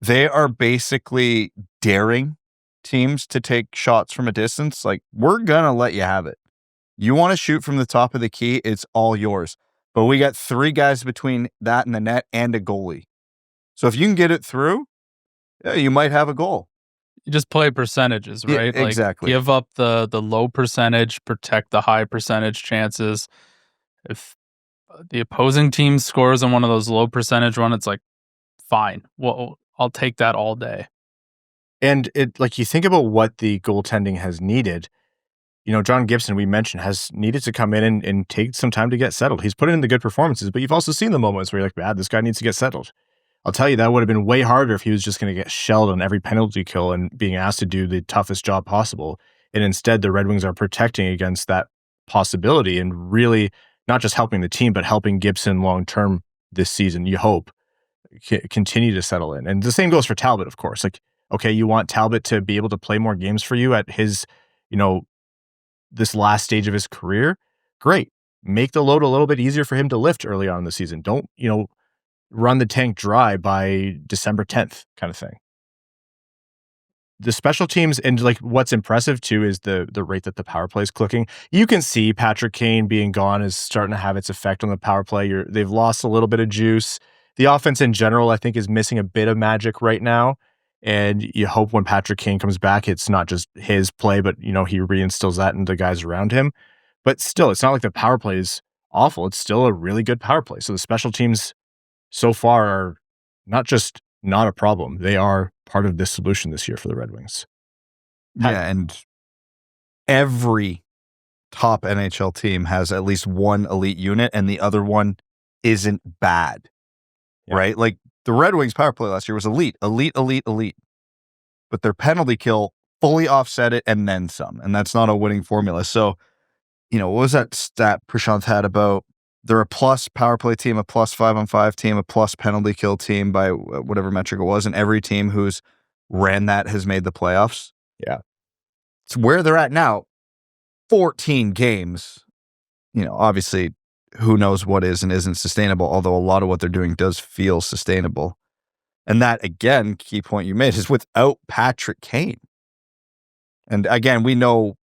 They are basically daring teams to take shots from a distance. Like, we're going to let you have it. You want to shoot from the top of the key, it's all yours. But we got 3 guys between that and the net and a goalie. So if you can get it through, yeah, you might have a goal. You just play percentages, Yeah, right? exactly. Like give up the low percentage, protect the high percentage chances. If the opposing team scores on one of those low percentage one, it's like, fine. Well, I'll take that all day. And like you think about what the goaltending has needed. John Gibson, we mentioned, has needed to come in and take some time to get settled. He's put in the good performances, but you've also seen the moments where you're like, this guy needs to get settled. I'll tell you, that would have been way harder if he was just going to get shelled on every penalty kill and being asked to do the toughest job possible. And instead, the Red Wings are protecting against that possibility and really not just helping the team, but helping Gibson long-term this season, you hope, continue to settle in. And the same goes for Talbot, of course. Like, okay, you want Talbot to be able to play more games for you at his, this last stage of his career. Great. Make the load a little bit easier for him to lift early on in the season. Don't, run the tank dry by December 10th kind of thing. The special teams, and like what's impressive too is the rate that the power play is clicking. You can see Patrick Kane being gone is starting to have its effect on the power play. They've lost a little bit of juice. The offense in general, I think, is missing a bit of magic right now. And you hope when Patrick Kane comes back, it's not just his play, but he reinstills that into the guys around him. But still, it's not like the power play is awful. It's still a really good power play. So the special teams so far are not just not a problem. They are part of this solution this year for the Red Wings. Yeah, and every top NHL team has at least one elite unit, and the other one isn't bad, right? Like the Red Wings power play last year was elite. But their penalty kill fully offset it and then some, and that's not a winning formula. So, what was that stat Prashant had about they're a plus power play team, a plus 5-on-5 team, a plus penalty kill team by whatever metric it was, and every team who's ran that has made the playoffs. Yeah. It's where they're at now. 14 games. Obviously, who knows what is and isn't sustainable, although a lot of what they're doing does feel sustainable. And that, again, key point you made, is without Patrick Kane. And again, we know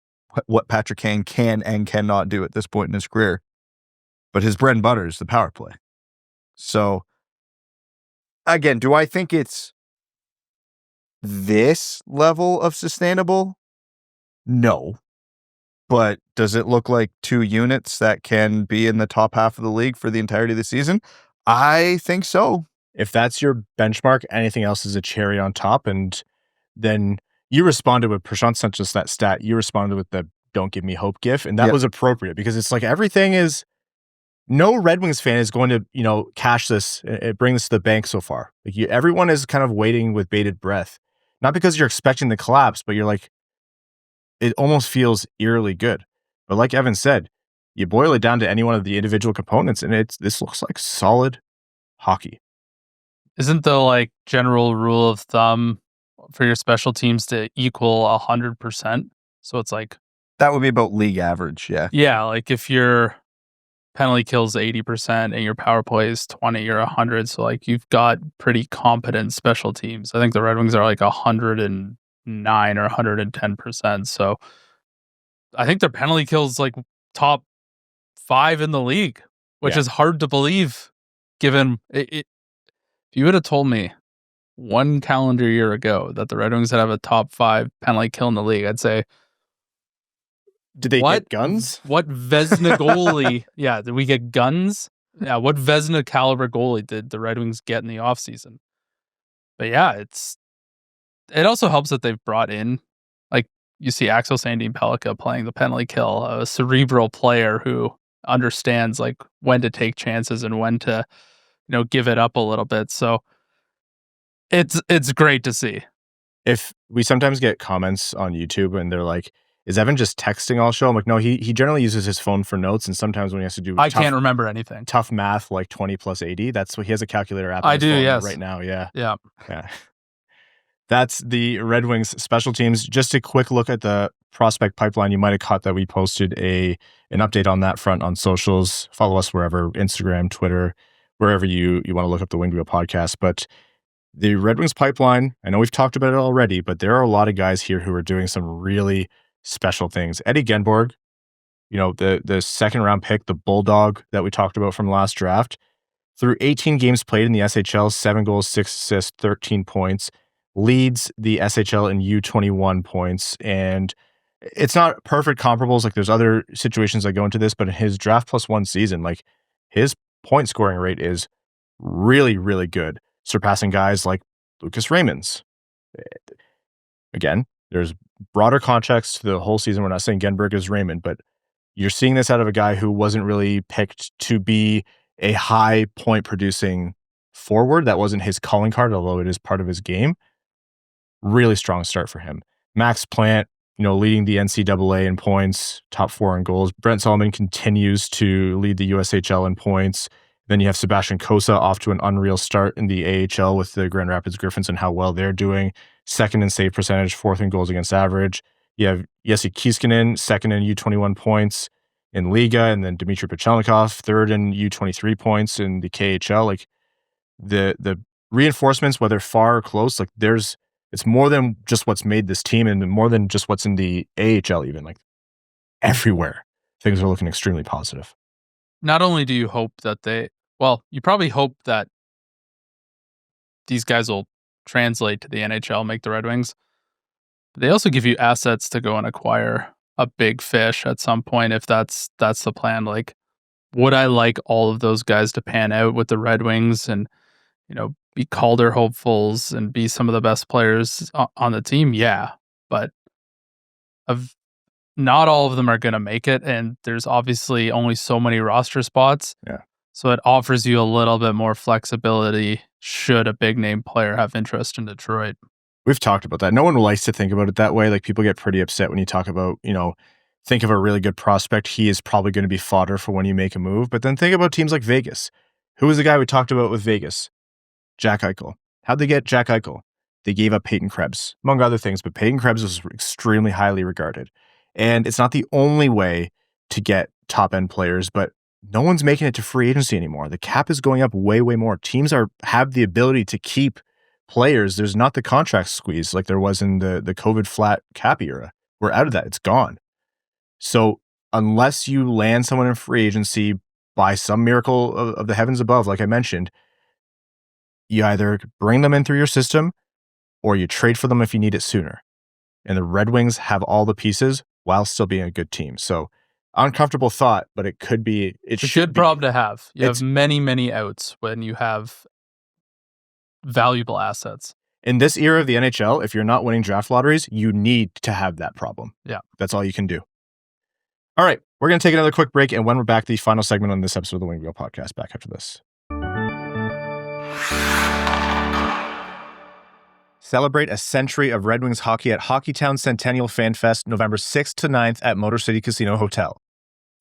what Patrick Kane can and cannot do at this point in his career. But his bread and butter is the power play. So, again, do I think it's this level of sustainable? No. But does it look like two units that can be in the top half of the league for the entirety of the season? I think so. If that's your benchmark, anything else is a cherry on top. And then you responded with, Prashant sent us that stat, you responded with the "don't give me hope" gif. And that was appropriate because it's like everything is, no Red Wings fan is going to, cash this, bring this to the bank so far. Like everyone is kind of waiting with bated breath. Not because you're expecting the collapse, but you're like, it almost feels eerily good. But like Evan said, you boil it down to any one of the individual components, and this looks like solid hockey. Isn't the general rule of thumb for your special teams to equal 100%? So it's like that would be about league average. Yeah. Yeah. Like if your penalty kills 80% and your power play is 20 or 100. So you've got pretty competent special teams. I think the Red Wings are 109 or 110%. So I think their penalty kills top 5 in the league, which is hard to believe given it. If you would have told me one calendar year ago that the Red Wings would have a top 5 penalty kill in the league, I'd say, did they get guns? What Vezina goalie? Yeah, did we get guns? Yeah, what Vezina caliber goalie did the Red Wings get in the offseason? But yeah, it also helps that they've brought in, you see Axel Sandin-Pellikka playing the penalty kill, a cerebral player who understands when to take chances and when to, give it up a little bit. So it's great to see. If we sometimes get comments on YouTube and they're like, is Evan just texting all show? I'm like, no, he generally uses his phone for notes, and sometimes when he has to do can't remember anything. Tough math, 20 plus 80. That's what he has a calculator app. I do, yes. Right now, yeah. Yeah. That's the Red Wings special teams. Just a quick look at the prospect pipeline. You might have caught that we posted an update on that front on socials. Follow us wherever, Instagram, Twitter, wherever you want to look up the Winged Wheel podcast. But the Red Wings pipeline, I know we've talked about it already, but there are a lot of guys here who are doing some really special things. Eddie Genborg, the second round pick, the Bulldog that we talked about from last draft, through 18 games played in the SHL, 7 goals, 6 assists, 13 points, leads the SHL in U21 points. And it's not perfect comparables. Like there's other situations that go into this, but in his draft plus one season, like his point scoring rate is really, really good, surpassing guys like Lucas Raymond's. Again, there's broader context to the whole season. We're not saying Genborg is Raymond, but you're seeing this out of a guy who wasn't really picked to be a high point producing forward. That wasn't his calling card, although it is part of his game. Really strong start for him. Max Plante, leading the NCAA in points, top 4 in goals. Brent Solomon continues to lead the USHL in points. Then you have Sebastian Cossa off to an unreal start in the AHL with the Grand Rapids Griffins and how well they're doing. 2nd in save percentage, 4th in goals against average. You have Jesse Kiiskinen, 2nd in U21 points in Liga, and then Dmitri Buchelnikov, 3rd in U23 points in the KHL. Like the reinforcements, whether far or close, like it's more than just what's made this team and more than just what's in the AHL even. Like everywhere, things are looking extremely positive. Not only do you hope that you probably hope that these guys will translate to the NHL, make the Red Wings, but they also give you assets to go and acquire a big fish at some point if that's the plan. Like, would I like all of those guys to pan out with the Red Wings and, be Calder hopefuls and be some of the best players on the team? Yeah, but not all of them are going to make it, and there's obviously only so many roster spots. Yeah. So it offers you a little bit more flexibility should a big name player have interest in Detroit. We've talked about that. No one likes to think about it that way. Like people get pretty upset when you talk about, think of a really good prospect. He is probably going to be fodder for when you make a move. But then think about teams like Vegas. Who was the guy we talked about with Vegas? Jack Eichel. How'd they get Jack Eichel? They gave up Peyton Krebs, among other things, but Peyton Krebs was extremely highly regarded. And it's not the only way to get top-end players, but no one's making it to free agency anymore. The cap is going up way, way more. Teams have the ability to keep players. There's not the contract squeeze like there was in the COVID flat cap era. We're out of that. It's gone. So unless you land someone in free agency by some miracle of the heavens above, like I mentioned, you either bring them in through your system or you trade for them if you need it sooner. And the Red Wings have all the pieces while still being a good team. So uncomfortable thought, but it could be. It's a good problem to have. You have many, many outs when you have valuable assets. In this era of the NHL, if you're not winning draft lotteries, you need to have that problem. Yeah. That's all you can do. All right. We're going to take another quick break. And when we're back, the final segment on this episode of the Wing Wheel Podcast, back after this. Celebrate a century of Red Wings hockey at Hockeytown Centennial Fan Fest, November 6th to 9th at Motor City Casino Hotel.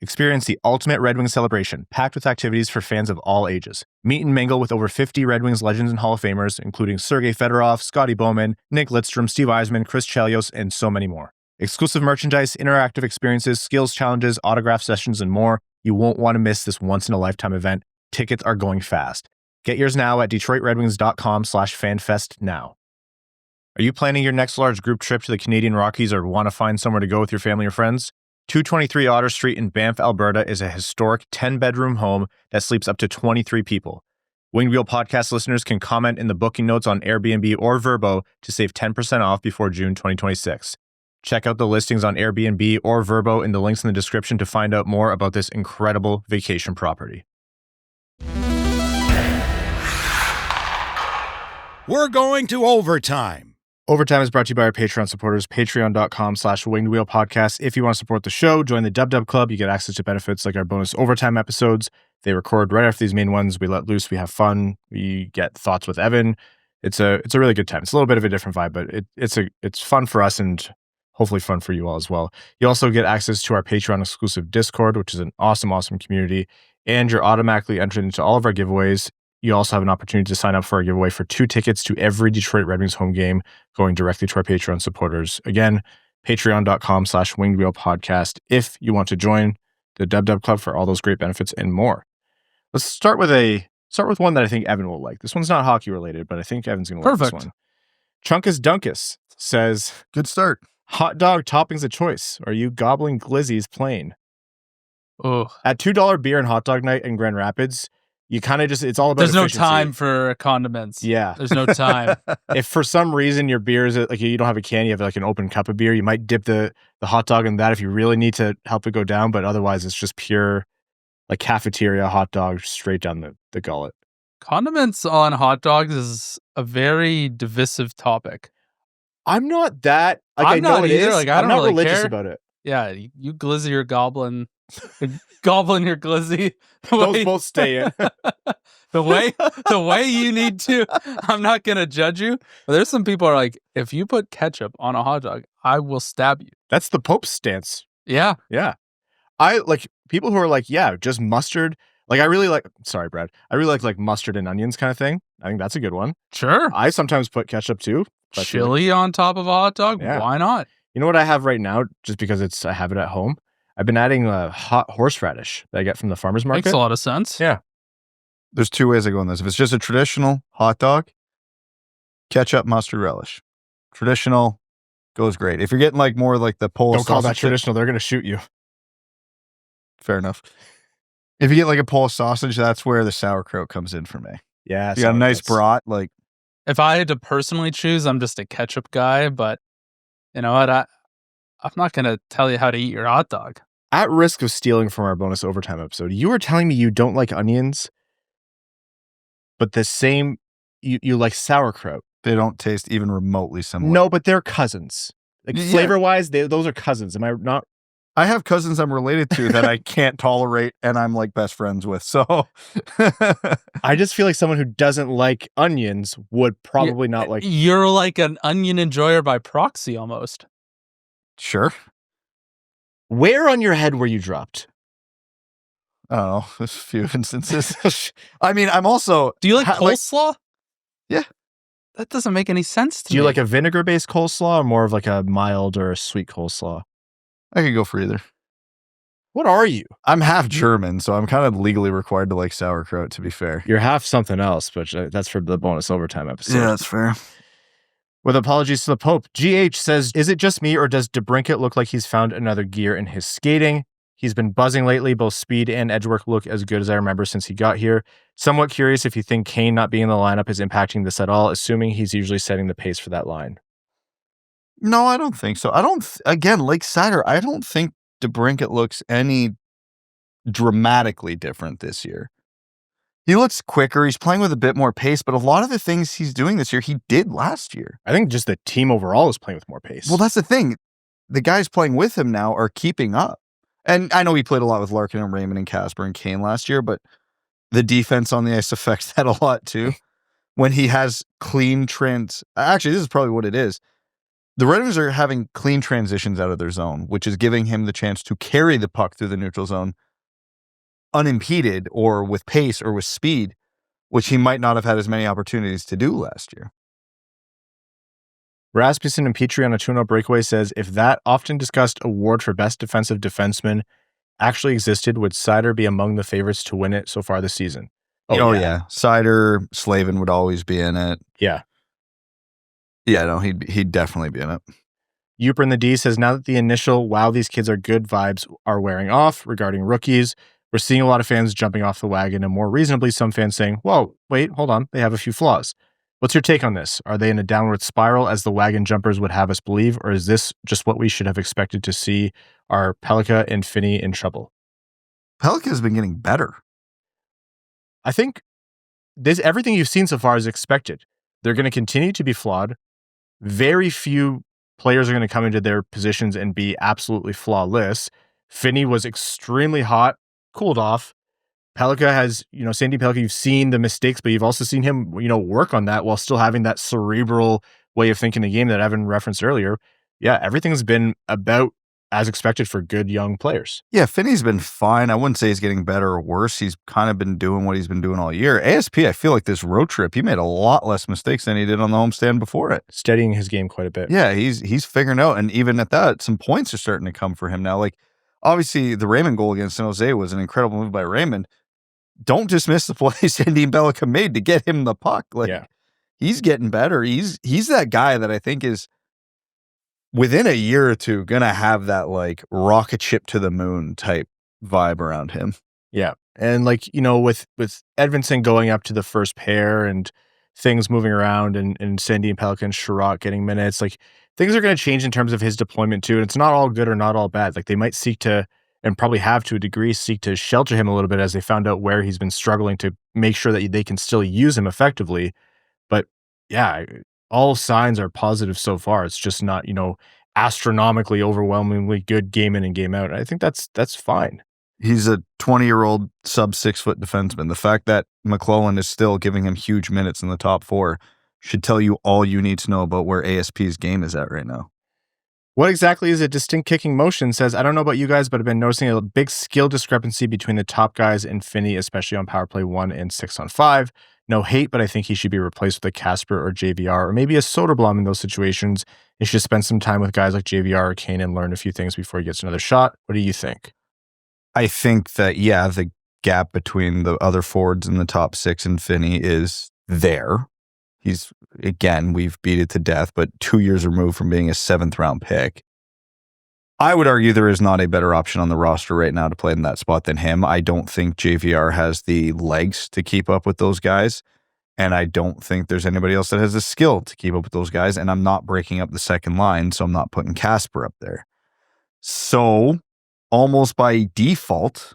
Experience the ultimate Red Wings celebration, packed with activities for fans of all ages. Meet and mingle with over 50 Red Wings legends and Hall of Famers, including Sergei Fedorov, Scotty Bowman, Nick Lidstrom, Steve Yzerman, Chris Chelios, and so many more. Exclusive merchandise, interactive experiences, skills challenges, autograph sessions, and more. You won't want to miss this once-in-a-lifetime event. Tickets are going fast. Get yours now at DetroitRedWings.com/fanfest now. Are you planning your next large group trip to the Canadian Rockies or want to find somewhere to go with your family or friends? 223 Otter Street in Banff, Alberta is a historic 10-bedroom home that sleeps up to 23 people. Winged Wheel Podcast listeners can comment in the booking notes on Airbnb or Vrbo to save 10% off before June 2026. Check out the listings on Airbnb or Vrbo in the links in the description to find out more about this incredible vacation property. We're going to overtime. Overtime is brought to you by our Patreon supporters, patreon.com/wingedwheelpodcast. If you want to support the show, join the Dub Club. You get access to benefits like our bonus overtime episodes. They record right after these main ones. We let loose. We have fun. We get thoughts with Evan. It's a really good time. It's a little bit of a different vibe, but it's fun for us and hopefully fun for you all as well. You also get access to our Patreon exclusive Discord, which is an awesome community, and you're automatically entered into all of our giveaways. You also have an opportunity to sign up for our giveaway for 2 tickets to every Detroit Red Wings home game, going directly to our Patreon supporters. Again, patreon.com/wingedwheelpodcast if you want to join the Dub Club for all those great benefits and more. Let's start with one that I think Evan will like. This one's not hockey related, but I think Evan's going to like this one. Chunkus Dunkus says, Good start. Hot dog toppings of choice. Are you gobbling glizzies plain? Oh, At $2 beer and hot dog night in Grand Rapids, You kind of just, it's all about There's no efficiency. time for condiments. Yeah. There's no time. If for some reason your beer is like, you don't have a can, you have like an open cup of beer, you might dip the hot dog in that if you really need to help it go down. But otherwise, it's just pure like cafeteria hot dog straight down the gullet. Condiments on hot dogs is a very divisive topic. I'm not that. Like, I'm I know not it either. is. Like, I I'm don't not really religious care. about it. Yeah, you glizzy your goblin, goblin your glizzy. Those both stay in. the way you need to. I'm not gonna judge you. But there's some people are like, if you put ketchup on a hot dog, I will stab you. That's the Pope's stance. Yeah. Yeah. I like people who are like, yeah, just mustard. Like I really like, sorry, Brad. I really like mustard and onions kind of thing. I think that's a good one. Sure. I sometimes put ketchup too. Chili on top of a hot dog? Yeah. Why not? You know what I have right now, just because I have it at home? I've been adding a hot horseradish that I get from the farmer's market. Makes a lot of sense. Yeah. There's two ways I go on this. If it's just a traditional hot dog, ketchup, mustard, relish. Traditional goes great. If you're getting like more like the Polish Don't call that sausage, traditional. They're going to shoot you. fair enough. If you get like a Polish sausage, that's where the sauerkraut comes in for me. Yeah. If you got a nice brat, like If I had to personally choose, I'm just a ketchup guy, but you know what? I'm not going to tell you how to eat your hot dog. At risk of stealing from our bonus overtime episode, you were telling me you don't like onions, but the same, you like sauerkraut. they don't taste even remotely similar. No, but they're cousins. Like Yeah. flavor-wise, those are cousins. Am I not? I have cousins I'm related to that I can't tolerate and I'm like best friends with. So I just feel like someone who doesn't like onions would probably not like. You're like an onion enjoyer by proxy almost. sure. Where on your head were you dropped? Oh, a few instances. I mean, I'm also. Do you like coleslaw? Yeah. That doesn't make any sense to Do me. you like a vinegar-based coleslaw or more of like a mild or a sweet coleslaw? I could go for either. What are you? I'm half German, so I'm kind of legally required to like sauerkraut, to be fair. You're half something else, but that's for the bonus overtime episode. that's fair. With apologies to the Pope, GH says, is it just me or does DeBrincat look like he's found another gear in his skating? He's been buzzing lately. Both speed and edge work look as good as I remember since he got here. Somewhat curious if you think Kane not being in the lineup is impacting this at all, assuming he's usually setting the pace for that line. No, I don't think so. Again, like Seider, I don't think DeBrincat looks any dramatically different this year. He looks quicker. He's playing with a bit more pace, but a lot of the things he's doing this year, he did last year. I think just the team overall is playing with more pace. Well, that's the thing. The guys playing with him now are keeping up. And I know he played a lot with Larkin and Raymond and Casper and Kane last year, but the defense on the ice affects that a lot too. When he has clean trends. Actually, this is probably what it is. The Red Wings are having clean transitions out of their zone, which is giving him the chance to carry the puck through the neutral zone unimpeded or with pace or with speed, which he might not have had as many opportunities to do last year. Rasmussen and Petrie on a 2-0 breakaway says, if that often discussed award for best defensive defenseman actually existed, would Seider be among the favorites to win it so far this season? Oh yeah. Seider, Slavin would always be in it. Yeah. Yeah, no, he'd definitely be in it. Uper in the D says, now that the initial wow, these kids are good vibes are wearing off regarding rookies, we're seeing a lot of fans jumping off the wagon and more reasonably some fans saying, whoa, wait, hold on, they have a few flaws. What's your take on this? Are they in a downward spiral as the wagon jumpers would have us believe, or is this just what we should have expected to see? Are Pellikka and Finney in trouble? Pellikka's been getting better. I think everything you've seen so far is expected. They're going to continue to be flawed. Very few players are going to come into their positions and be absolutely flawless. Finney was extremely hot, cooled off. Pellikka has, Sandin-Pellikka, you've seen the mistakes, but you've also seen him, work on that while still having that cerebral way of thinking the game that Evan referenced earlier. Yeah, everything's been about as expected for good young players. Yeah, Finney's been fine. I wouldn't say he's getting better or worse. He's kind of been doing what he's been doing all year. ASP, I feel like this road trip, he made a lot less mistakes than he did on the homestand before it. Steadying his game quite a bit. Yeah, he's figuring out, and even at that, some points are starting to come for him now. Like, obviously, the Raymond goal against San Jose was an incredible move by Raymond. Don't dismiss the play Sandin-Pellikka made to get him the puck. Like, he's getting better. He's that guy that I think is within a year or two gonna have that like rocket ship to the moon type vibe around him. Yeah. And like, with Edvinsson going up to the first pair and things moving around and Sandin-Pellikka and Sherratt getting minutes, like things are going to change in terms of his deployment too. And it's not all good or not all bad. Like they might seek to, and probably have to a degree, seek to shelter him a little bit as they found out where he's been struggling to make sure that they can still use him effectively. But yeah, all signs are positive so far. It's just not, astronomically, overwhelmingly good game in and game out. I think that's fine. He's a 20-year-old sub 6 foot defenseman. The fact that McLellan is still giving him huge minutes in the top 4 should tell you all you need to know about where ASP's game is at right now. What exactly is a distinct kicking motion? Says, I don't know about you guys, but I've been noticing a big skill discrepancy between the top guys in Finney, especially on power play 1 and 6-on-5. No hate, but I think he should be replaced with a Casper or JVR or maybe a Soderblom in those situations. He should spend some time with guys like JVR or Kane and learn a few things before he gets another shot. What do you think? I think that, the gap between the other forwards in the top 6 and Finney is there. He's, again, we've beat it to death, but 2 years removed from being a 7th round pick. I would argue there is not a better option on the roster right now to play in that spot than him. I don't think JVR has the legs to keep up with those guys, and I don't think there's anybody else that has the skill to keep up with those guys, and I'm not breaking up the second line, so I'm not putting Casper up there. So, almost by default,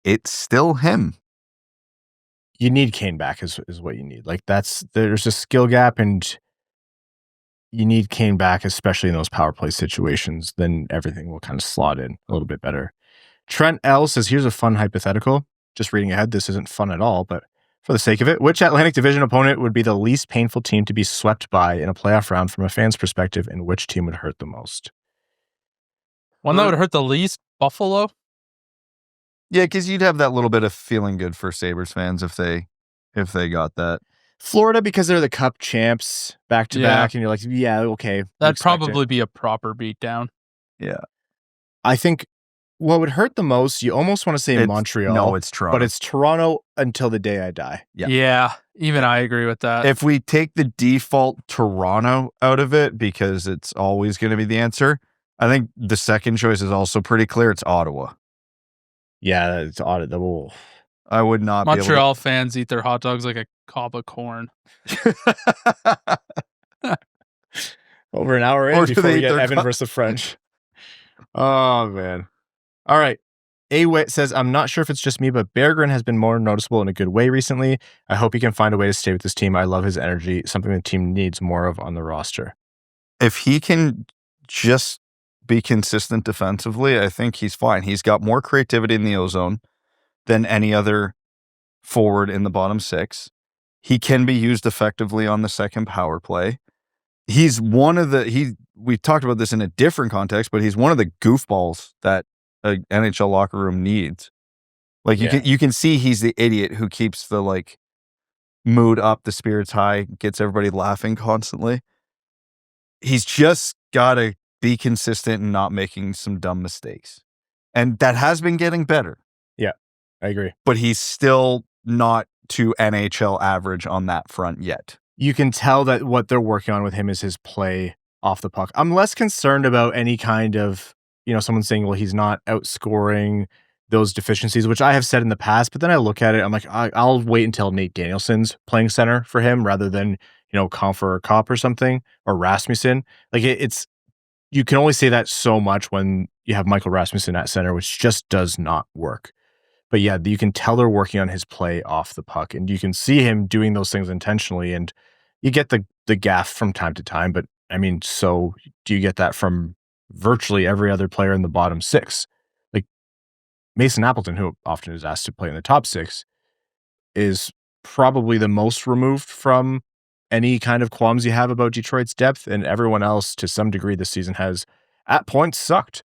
it's still him. You need Kane back is what you need. Like there's a skill gap and you need Kane back, especially in those power play situations. Then everything will kind of slot in a little bit better. Trent L says, here's a fun hypothetical. Just reading ahead, this isn't fun at all, but for the sake of it, which Atlantic Division opponent would be the least painful team to be swept by in a playoff round from a fan's perspective, and which team would hurt the most? One that would hurt the least, Buffalo? Yeah, because you'd have that little bit of feeling good for Sabres fans if they got that. Florida, because they're the Cup champs back to back, and you're like, yeah, okay. That'd probably be a proper beatdown. Yeah. I think what would hurt the most, you almost want to say Montreal. No, it's Toronto. But it's Toronto until the day I die. Yeah, even I agree with that. If we take the default Toronto out of it, because it's always going to be the answer, I think the second choice is also pretty clear. It's Ottawa. Yeah, it's Ottawa. I would not Montreal fans eat their hot dogs like a cob of corn. Over an hour in before we get Evan versus the French. Oh, man. All right. A-Wit says, I'm not sure if it's just me, but Berggren has been more noticeable in a good way recently. I hope he can find a way to stay with this team. I love his energy, something the team needs more of on the roster. If he can just be consistent defensively, I think he's fine. He's got more creativity in the O-zone than any other forward in the bottom 6. He can be used effectively on the second power play. He's one of we talked about this in a different context, but he's one of the goofballs that an NHL locker room needs. Like you can see he's the idiot who keeps the mood up, the spirits high, gets everybody laughing constantly. He's just got to be consistent and not making some dumb mistakes. And that has been getting better. Yeah, I agree. But he's still not to NHL average on that front yet. You can tell that what they're working on with him is his play off the puck. I'm less concerned about any kind of, someone saying, well, he's not outscoring those deficiencies, which I have said in the past, but then I look at it, I'm like, I'll wait until Nate Danielson's playing center for him rather than, Compher or Kopp or something, or Rasmussen. Like it's, you can only say that so much when you have Michael Rasmussen at center, which just does not work. But yeah, you can tell they're working on his play off the puck, and you can see him doing those things intentionally, and you get the gaff from time to time. But I mean, so do you get that from virtually every other player in the bottom 6? Like Mason Appleton, who often is asked to play in the top 6, is probably the most removed from any kind of qualms you have about Detroit's depth, and everyone else to some degree this season has at points sucked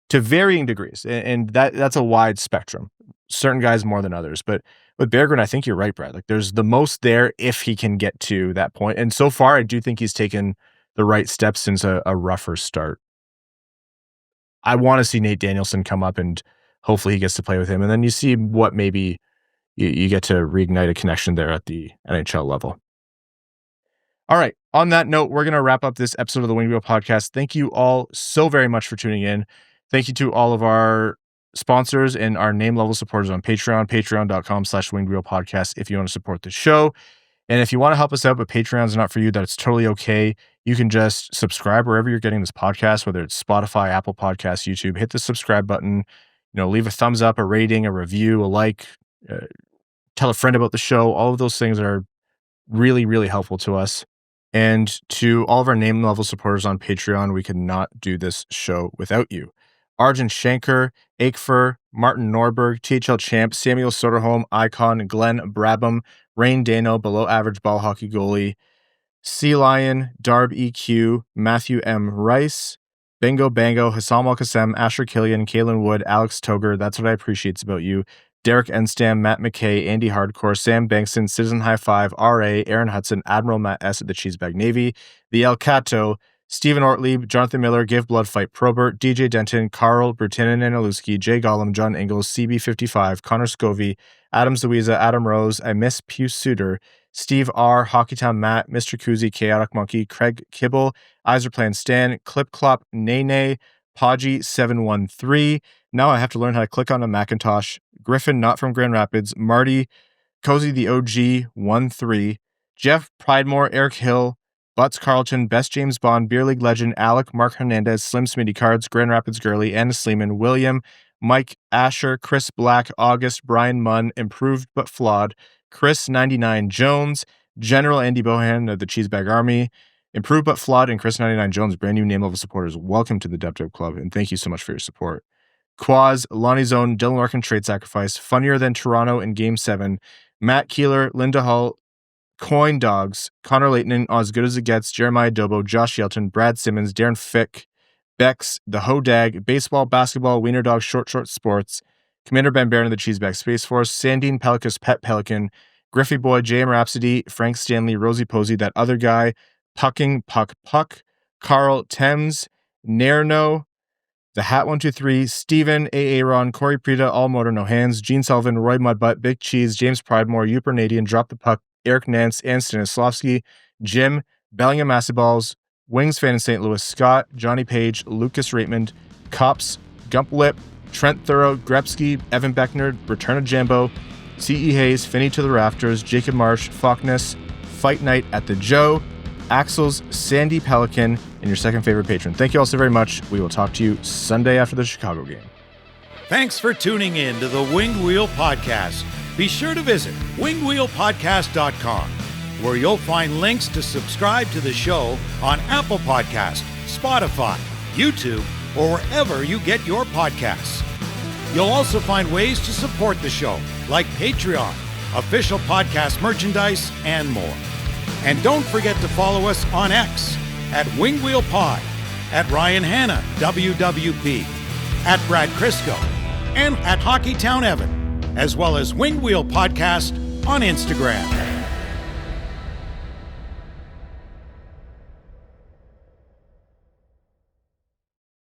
to varying degrees. And that's a wide spectrum. Certain guys more than others. But with Berggren, I think you're right, Brad. Like there's the most there if he can get to that point. And so far, I do think he's taken the right steps since a rougher start. I want to see Nate Danielson come up and hopefully he gets to play with him. And then you see what maybe you get to reignite a connection there at the NHL level. All right. On that note, we're going to wrap up this episode of the Wing Wheel Podcast. Thank you all so very much for tuning in. Thank you to all of our sponsors and our name level supporters on Patreon, patreon.com/wingedwheelpodcast if you want to support the show. And if you want to help us out, but Patreon's not for you, that's totally okay. You can just subscribe wherever you're getting this podcast, whether it's Spotify, Apple Podcasts, YouTube. Hit the subscribe button, leave a thumbs up, a rating, a review, a like, tell a friend about the show. All of those things are really, really helpful to us. And to all of our name level supporters on Patreon, we could not do this show without you. Arjun Shanker, Aikfer, Martin Norberg, THL Champ, Samuel Soderholm, Icon, Glenn Brabham, Rain Dano, below average ball hockey goalie, Sea Lion, Darb EQ, Matthew M. Rice, Bingo Bango, Hassam Al-Qassem, Asher Killian, Kalen Wood, Alex Toger, that's what I appreciate about you, Derek Enstam, Matt McKay, Andy Hardcore, Sam Bankston, Citizen High Five, RA, Aaron Hudson, Admiral Matt S. at the Cheesebag Navy, the El Cato, Stephen Ortlieb, Jonathan Miller, Give Blood Fight Probert, DJ Denton, Carl, Brutinen Analuski, Jay Gollum, John Ingalls, CB55, Connor Scovey, Adam Zuiza, Adam Rose, I Miss Pew Suter, Steve R, Hockeytown Matt, Mr. Kuzi, Chaotic Monkey, Craig Kibble, Eiserplan Stan, Clip Clop, Nene, Podgy 713. Now I have to learn how to click on a Macintosh. Griffin, not from Grand Rapids, Marty, Cozy the OG 13, Jeff Pridemore, Eric Hill, Butts Carlton, Best James Bond, Beer League Legend, Alec, Mark Hernandez, Slim Smitty Cards, Grand Rapids Girly, Anna Sleeman, William, Mike Asher, Chris Black, August, Brian Munn, Improved But Flawed, Chris 99 Jones, General Andy Bohan of the Cheesebag Army, Improved But Flawed, and Chris 99 Jones, brand new name level supporters. Welcome to the Dub Club, and thank you so much for your support. Quaz, Lonnie Zone, Dylan Larkin Trade Sacrifice, Funnier Than Toronto in Game 7, Matt Keeler, Linda Hull, Coin Dogs, Connor Layton, As Good As It Gets, Jeremiah Dobo, Josh Yelton, Brad Simmons, Darren Fick, Bex, The Hodag, Baseball, Basketball, Wiener Dog, Short Sports, Commander Ben Barron of the Cheesebag Space Force, Sandin-Pellikka's Pet Pelican, Griffey Boy, JM Rhapsody, Frank Stanley, Rosie Posey, That Other Guy, Pucking Puck, Carl Thames, Nerno, The Hat 123, Steven, Aaron, Corey Prida, All Motor No Hands, Gene Sullivan, Roy Mudbutt, Big Cheese, James Pridemore, Uper Nadian, Drop the Puck, Eric Nance, and Stanislavski, Jim, Bellingham Massiballs, Wings Fan in St. Louis, Scott, Johnny Page, Lucas Raymond, Cops, Gump Lip, Trent Thorough, Grepsky, Evan Beckner, Return of Jambo, C.E. Hayes, Finney to the Rafters, Jacob Marsh, Falkness, Fight Night at the Joe, Axel's, Sandy Pelican, and your second favorite patron. Thank you all so very much. We will talk to you Sunday after the Chicago game. Thanks for tuning in to the Winged Wheel Podcast. Be sure to visit wingedwheelpodcast.com, where you'll find links to subscribe to the show on Apple Podcasts, Spotify, YouTube, or wherever you get your podcasts. You'll also find ways to support the show, like Patreon, official podcast merchandise, and more. And don't forget to follow us on X at Winged Wheel Pod, at Ryan Hanna, WWP, at Brad Crisco, and at Hockeytown Evan, as well as Winged Wheel Podcast on Instagram.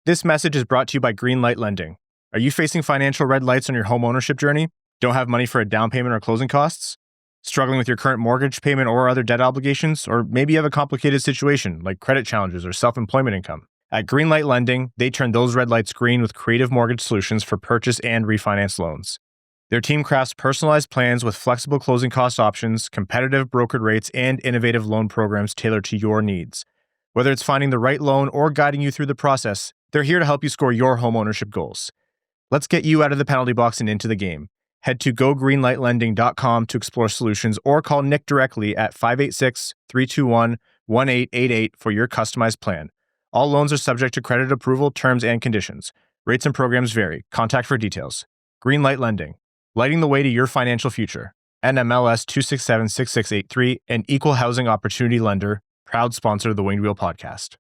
This message is brought to you by Greenlight Lending. Are you facing financial red lights on your home ownership journey? Don't have money for a down payment or closing costs? Struggling with your current mortgage payment or other debt obligations? Or maybe you have a complicated situation like credit challenges or self-employment income? At Greenlight Lending, they turn those red lights green with creative mortgage solutions for purchase and refinance loans. Their team crafts personalized plans with flexible closing cost options, competitive brokered rates, and innovative loan programs tailored to your needs. Whether it's finding the right loan or guiding you through the process, they're here to help you score your home ownership goals. Let's get you out of the penalty box and into the game. Head to gogreenlightlending.com to explore solutions or call Nick directly at 586-321-1888 for your customized plan. All loans are subject to credit approval, terms, and conditions. Rates and programs vary. Contact for details. Greenlight Lending, lighting the way to your financial future. NMLS 2676683, an equal housing opportunity lender, proud sponsor of the Winged Wheel Podcast.